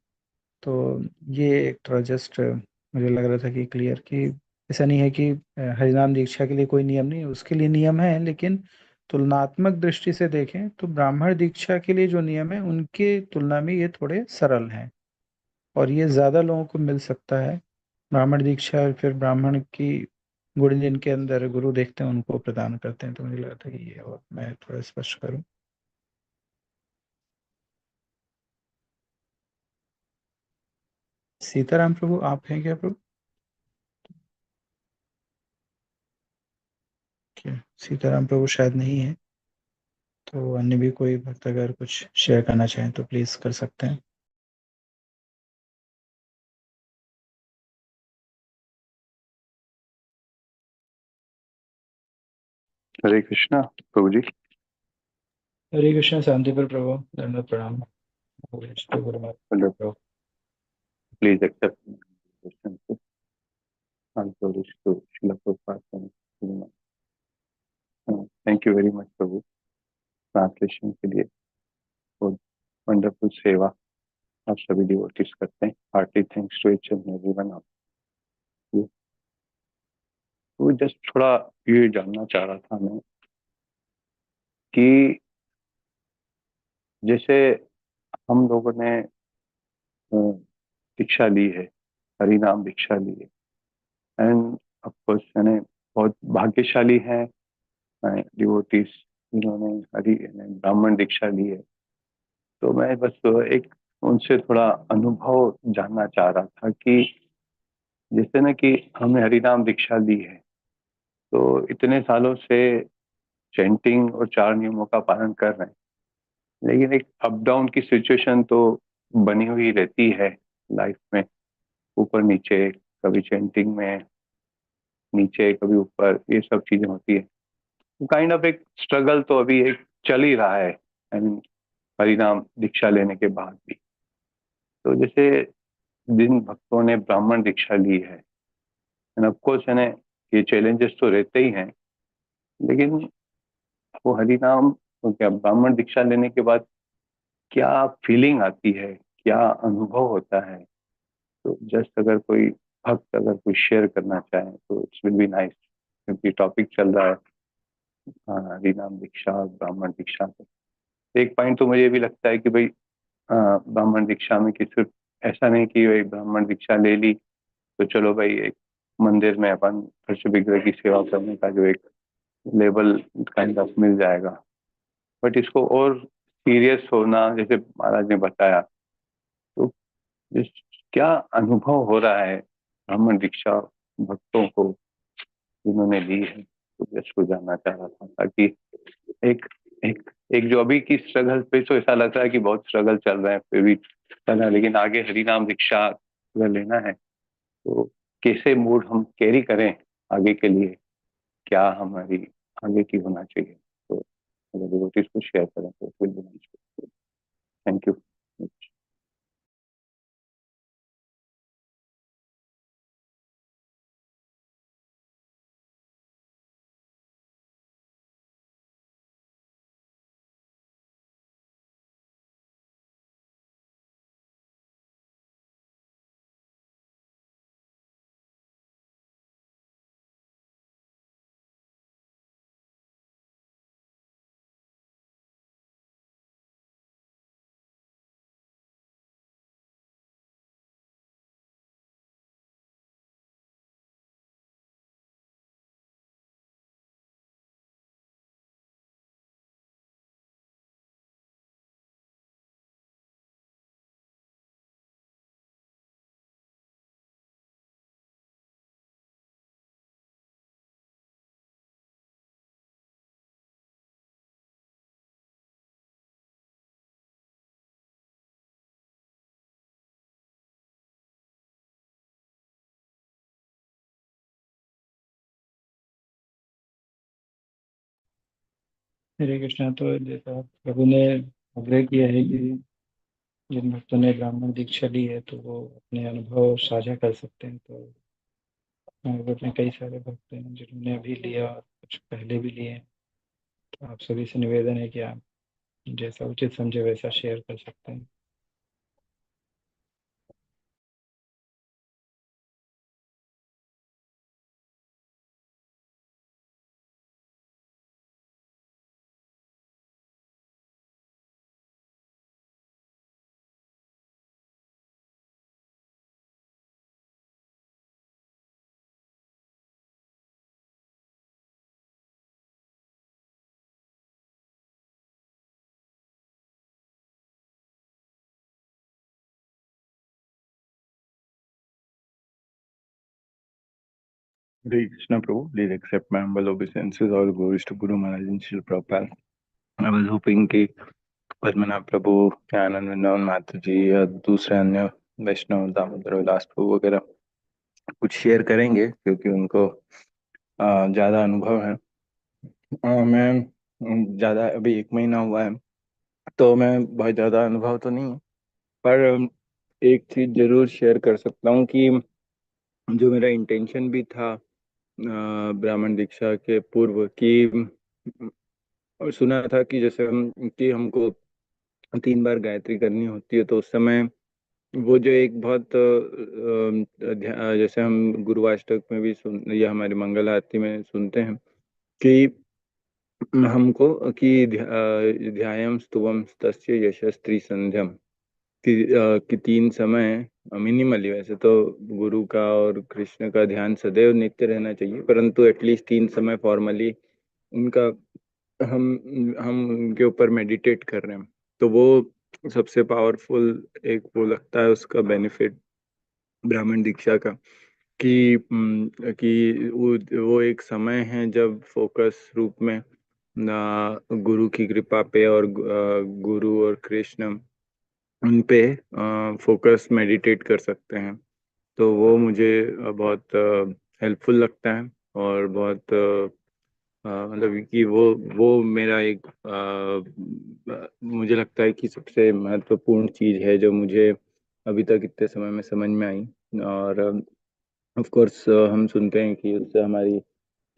तो ये एक थोड़ा जस्ट मुझे लग रहा था कि क्लियर कि ऐसा नहीं है कि हरिनाम दीक्षा के लिए कोई नियम नहीं है, उसके लिए नियम है, लेकिन तुलनात्मक दृष्टि से देखें तो ब्राह्मण दीक्षा के लिए जो नियम है उनके तुलना में ये थोड़े सरल हैं, और ये ज़्यादा लोगों को मिल सकता है। ब्राह्मण दीक्षा और फिर ब्राह्मण की गुण जिनके अंदर गुरु देखते हैं उनको प्रदान करते हैं। तो मुझे लगा था कि ये और मैं थोड़ा स्पष्ट करूं। सीताराम प्रभु, आप हैं क्या प्रभु? क्या सीताराम प्रभु शायद नहीं है? तो अन्य भी कोई भक्त अगर कुछ शेयर करना चाहें तो प्लीज कर सकते हैं। हरे कृष्णा प्रभु जी। हरे कृष्ण शांति पर प्रभु, दंडवत प्रणाम। Hello, please accept thank you very much प्रभु, ट्रांसलेशन के लिए। बहुत वंडरफुल सेवा आप सभी डिवोटीज करते हैं। Heartly thanks to each and everyone of you. तो जस्ट थोड़ा ये जानना चाह रहा था मैं कि जैसे हम लोगों ने दीक्षा ली है, हरि नाम दीक्षा ली है, एंड ऑफ कोर्स यानी बहुत भाग्यशाली हैं डिवोटीज जिन्होंने हरि ब्राह्मण दीक्षा ली है। तो मैं बस एक उनसे थोड़ा अनुभव जानना चाह रहा था कि जैसे ना कि हमने हरि नाम दीक्षा ली है तो इतने सालों से चैंटिंग और 4 नियमों का पालन कर रहे हैं, लेकिन एक अप डाउन की सिचुएशन तो बनी हुई रहती है लाइफ में, ऊपर नीचे, कभी चैंटिंग में नीचे कभी ऊपर, ये सब चीजें होती है। काइंड ऑफ एक स्ट्रगल तो अभी एक चल ही रहा है आई मीन परिणाम दीक्षा लेने के बाद भी। तो जैसे जिन भक्तों ने ब्राह्मण दीक्षा ली है, एंड ऑफ कोर्स है ना, ये चैलेंजेस तो रहते ही हैं, लेकिन वो हरि नाम तो क्या ब्राह्मण दीक्षा लेने के बाद क्या फीलिंग आती है, क्या अनुभव होता है। तो जस्ट अगर कोई भक्त अगर कोई शेयर करना चाहे तो इट्स विल बी नाइस, क्योंकि टॉपिक चल रहा है हरिनाम दीक्षा और ब्राह्मण दीक्षा पे। एक पॉइंट तो मुझे ये भी लगता है कि भाई ब्राह्मण दीक्षा में कि सिर्फ ऐसा नहीं कि भाई ब्राह्मण दीक्षा ले ली तो चलो भाई एक मंदिर में अपन हर्ष विग्रह की सेवा करने का जो एक लेवल काइंड ऑफ मिल जाएगा, बट इसको और सीरियस होना, जैसे महाराज ने बताया, तो क्या अनुभव हो रहा है ब्राह्मण दीक्षा भक्तों को जिन्होंने ली है, तो जस्ट को जानना चाह रहा था ताकि एक एक एक जो अभी की स्ट्रगल पे तो ऐसा लग रहा है कि बहुत स्ट्रगल चल रहा है फिर भी चल रहा है, लेकिन आगे हरिनाम दीक्षा अगर लेना है तो कैसे मूड हम कैरी करें आगे के लिए, क्या हमारी आगे की होना चाहिए। तो अगर डिवोटीज को शेयर करें तो थैंक यू। हरे कृष्णा। तो जैसा प्रभु ने आग्रह किया है कि जिन भक्तों ने ब्राह्मण दीक्षा ली है तो वो अपने अनुभव साझा कर सकते हैं। तो हमारे ग्रुप में कई सारे भक्त हैं जिन्होंने अभी लिया और कुछ पहले भी लिए हैं। तो आप सभी से निवेदन है कि आप जैसा उचित समझे वैसा शेयर कर सकते हैं। Hare Krishna Prabhu, please accept my humble obeisances. All glories to Guru Maharaj and Srila Prabhupada. I was hoping कि पद्मनाभ प्रभु, आनंद वृंदावन माता जी या दूसरे अन्य वैष्णव दामोदर दास प्रभु वगैरह कुछ शेयर करेंगे क्योंकि उनको ज़्यादा अनुभव है। मैं ज़्यादा अभी 1 महीना हुआ है तो मैं बहुत ज़्यादा अनुभव तो नहीं है, पर एक चीज़ जरूर शेयर कर सकता हूँ कि जो मेरा इंटेंशन भी था ब्राह्मण दीक्षा के पूर्व की, और सुना था कि जैसे हम कि हमको 3 बार गायत्री करनी होती है, तो उस समय वो जो एक बहुत जैसे हम गुरुवाष्टक में भी सुन या हमारी मंगल आरती में सुनते हैं कि हमको कि ध्यायम स्तुवम तस्य यशस्त्री संध्यम कि 3 समय मिनिमली, वैसे तो गुरु का और कृष्ण का ध्यान सदैव नित्य रहना चाहिए, परंतु एटलीस्ट 3 समय फॉर्मली उनका हम उनके ऊपर मेडिटेट कर रहे हैं। तो वो सबसे पावरफुल एक वो लगता है उसका बेनिफिट ब्राह्मण दीक्षा का कि वो एक समय है जब फोकस रूप में गुरु की कृपा पे और गुरु और कृष्ण उन पे फोकस मेडिटेट कर सकते हैं। तो वो मुझे बहुत हेल्पफुल लगता है और बहुत मतलब कि वो मेरा एक मुझे लगता है कि सबसे महत्वपूर्ण चीज़ है जो मुझे अभी तक इतने समय में समझ में आई। और ऑफ कोर्स हम सुनते हैं कि उससे हमारी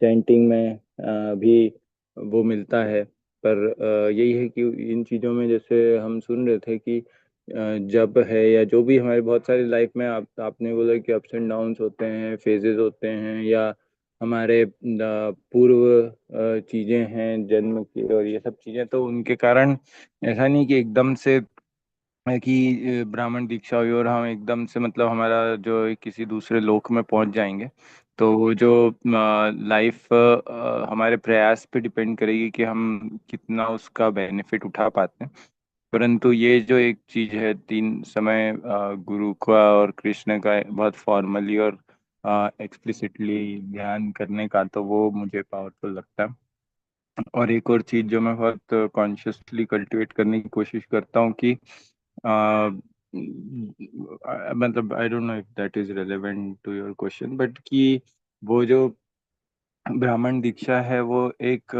चैंटिंग में भी वो मिलता है, पर यही है कि इन चीज़ों में जैसे हम सुन रहे थे कि जब है या जो भी हमारे बहुत सारी लाइफ में आपने बोला कि अप्स एंड डाउन्स होते हैं, फेजेस होते हैं, या हमारे पूर्व चीज़ें हैं जन्म की और ये सब चीज़ें, तो उनके कारण ऐसा नहीं कि एकदम से है कि ब्राह्मण दीक्षा हुई और हम एकदम से मतलब हमारा जो है किसी दूसरे लोक में पहुंच जाएंगे। तो वो जो लाइफ हमारे प्रयास पे डिपेंड करेगी कि हम कितना उसका बेनिफिट उठा पाते हैं। परंतु ये जो एक चीज है, तीन समय गुरु का और कृष्ण का बहुत फॉर्मली और एक्सप्लिसिटली ध्यान करने का, तो वो मुझे पावरफुल लगता है। और एक और चीज जो मैं बहुत कॉन्शियसली कल्टिवेट करने की कोशिश करता हूँ कि मतलब I don't know if that is relevant to your question, but कि वो जो ब्राह्मण दीक्षा है वो एक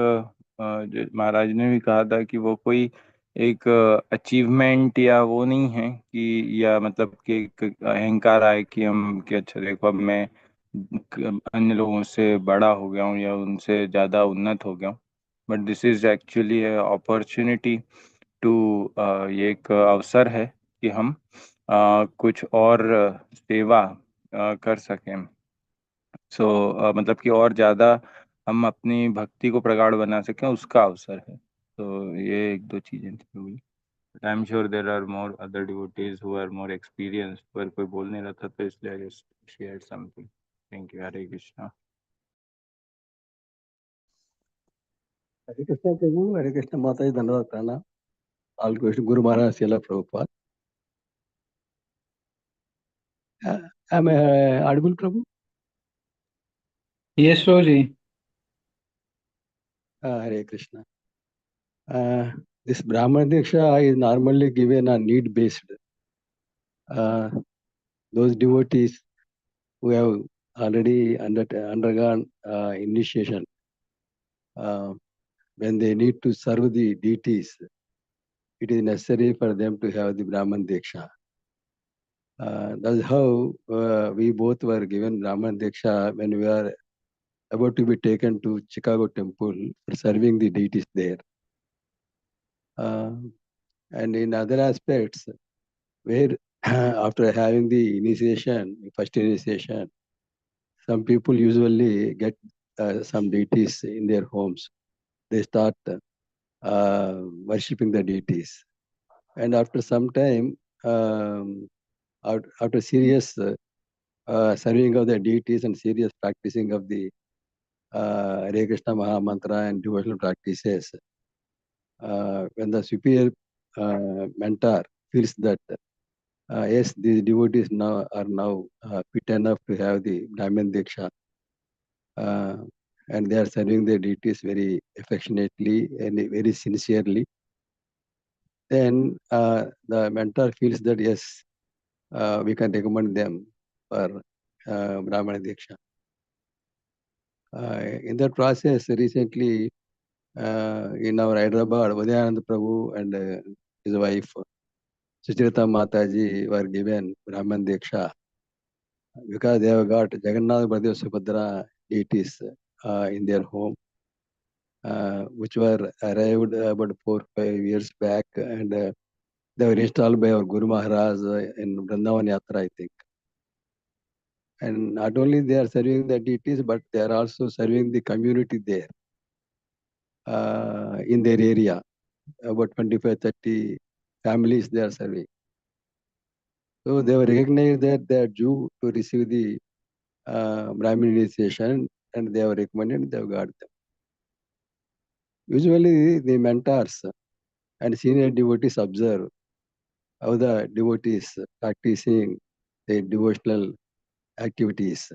जो महाराज ने भी कहा था कि वो कोई एक अचीवमेंट या वो नहीं है कि, या मतलब कि एक अहंकार आए कि हम कि अच्छा देखो अब मैं अन्य लोगों से बड़ा हो गया हूँ या उनसे ज़्यादा उन्नत हो गया हूँ। But this is actually opportunity to, ये एक अवसर है कि हम कुछ और सेवा कर सकें। सो मतलब कि और ज़्यादा हम अपनी भक्ति को प्रगाढ़ बना सकें, उसका अवसर है। तो ये एक दो चीज़ें थी हुई। I am sure there are more other devotees who are more experience, पर कोई बोल नहीं रहा था तो इसलिए I just share something. Thank you. Hare Krishna. Hare Krishna प्रभु, हरे कृष्णा माता जी, धन्यवाद प्रणाम। ऑल कृष्ण गुरु महाराज शिला प्रभुपाद। am I audible प्रभु? यस प्रभु जी। Hare Krishna. This Brahman Diksha is normally given on need based. Those devotees who have already undergone initiation, uh, when they need to serve the deities, it is necessary for them to have the Brahman Diksha. That's how we both were given Brahman Diksha when we are about to be taken to Chicago temple for serving the deities there. And in other aspects, where after having the initiation, first initiation, some people usually get some deities in their homes. They start worshipping the deities. And after some time, after serious serving of the deities and serious practicing of the Hare Krishna Maha Mantra and devotional practices, when the superior mentor feels that yes, these devotees now are now fit enough to have the Brahman Diksha, uh, and they are serving their deities very affectionately and very sincerely, then the mentor feels that yes, we can recommend them for Brahman Diksha. In that process, recently in our Hyderabad, Udayananda Prabhu and his wife Suchrita Mataji were given Brahman Diksha because they have got Jagannath Baladev Subhadra deities in their home, which were arrived about 4 5 years back, and they were installed by our Guru Maharaj in Vrindavan Yatra, I think. And not only they are serving the deities, but they are also serving the community there in their area. About 25 30 families they are serving. So they were recognized that they are due to receive the Brahmin initiation, and they have recommended, they have got them. Usually the mentors and senior devotees observe how the devotees practicing their devotional activities,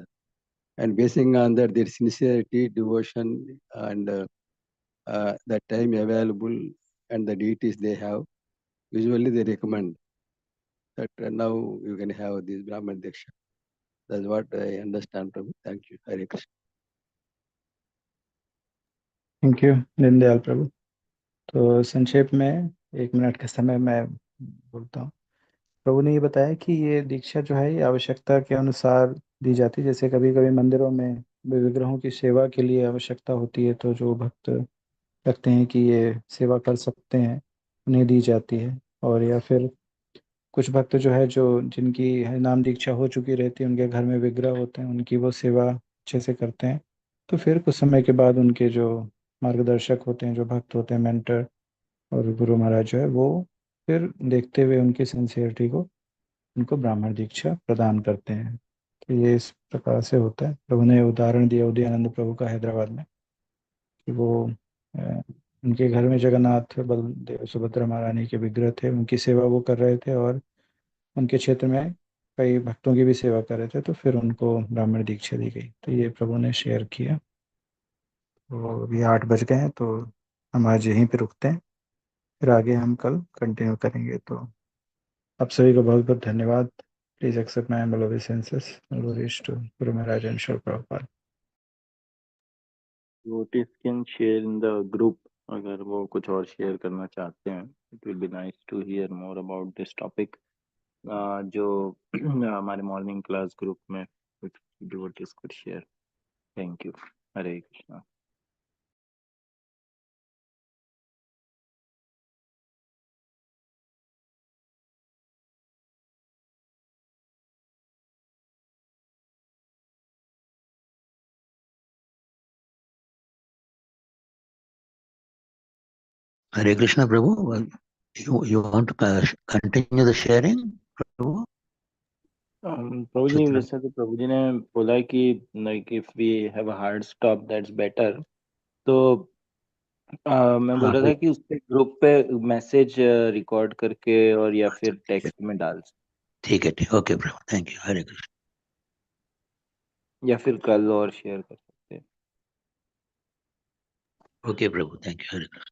and basing on that their sincerity, devotion, and the time available and the deities they have, usually they recommend that now you can have this Brahman Diksha. That's what I understand from it. Thank you. Hare Krishna. Thank you Deendayal प्रभु। तो संक्षेप में 1 मिनट का समय मैं बोलता हूँ। प्रभु ने ये बताया कि ये दीक्षा जो है ये आवश्यकता के अनुसार दी जाती है। जैसे कभी कभी मंदिरों में विग्रहों की सेवा के लिए आवश्यकता होती है, तो जो भक्त रखते हैं कि ये सेवा कर सकते हैं, उन्हें दी जाती है। और या फिर कुछ भक्त जो है, जो जिनकी है नाम दीक्षा हो चुकी रहती है, उनके घर में विग्रह होते हैं, उनकी वो सेवा अच्छे से करते हैं। तो फिर कुछ समय के बाद उनके जो मार्गदर्शक होते हैं, जो भक्त होते हैं, मेंटर और गुरु महाराज जो है, वो फिर देखते हुए उनकी सिंसियरिटी को उनको ब्राह्मण दीक्षा प्रदान करते हैं। तो ये इस प्रकार से होता है। प्रभु ने उदाहरण दिया उदयानंद प्रभु का हैदराबाद में, कि वो उनके घर में जगन्नाथ बलदेव सुभद्रा महारानी के विग्रह थे, उनकी सेवा वो कर रहे थे, और उनके क्षेत्र में कई भक्तों की भी सेवा कर रहे थे, तो फिर उनको ब्राह्मण दीक्षा दी गई। तो ये प्रभु ने शेयर किया। तो अभी 8 बज गए हैं, तो हम आज यहीं पे रुकते हैं, फिर आगे हम कल कंटिन्यू करेंगे। तो आप सभी को बहुत बहुत धन्यवाद। Please accept my humble obeisances and glories to Guru Maharaj and Srila Prabhupada. devotees can share in the group अगर वो कुछ और शेयर करना चाहते हैं. It will be nice to hear more about this topic. जो हमारे मॉर्निंग क्लास ग्रुप में कुछ devotees could share. Thank you. Hare Krishna. Hare Krishna, Prabhu. You want to continue the sharing, Prabhu? Prabhu ji, Chitra. वैसे तो प्रभु जी ने बोला है कि like if we have a hard stop that's better. तो मैं बोल हाँ, रहा था कि उसके ग्रुप पे मैसेज रिकॉर्ड करके और या फिर टेक्स्ट में डाल ठीक है. ओके प्रभु, थैंक यू. हरे कृष्ण. या फिर कल और शेयर कर सकते हैं. ओके प्रभु, थैंक यू. हरे कृष्ण.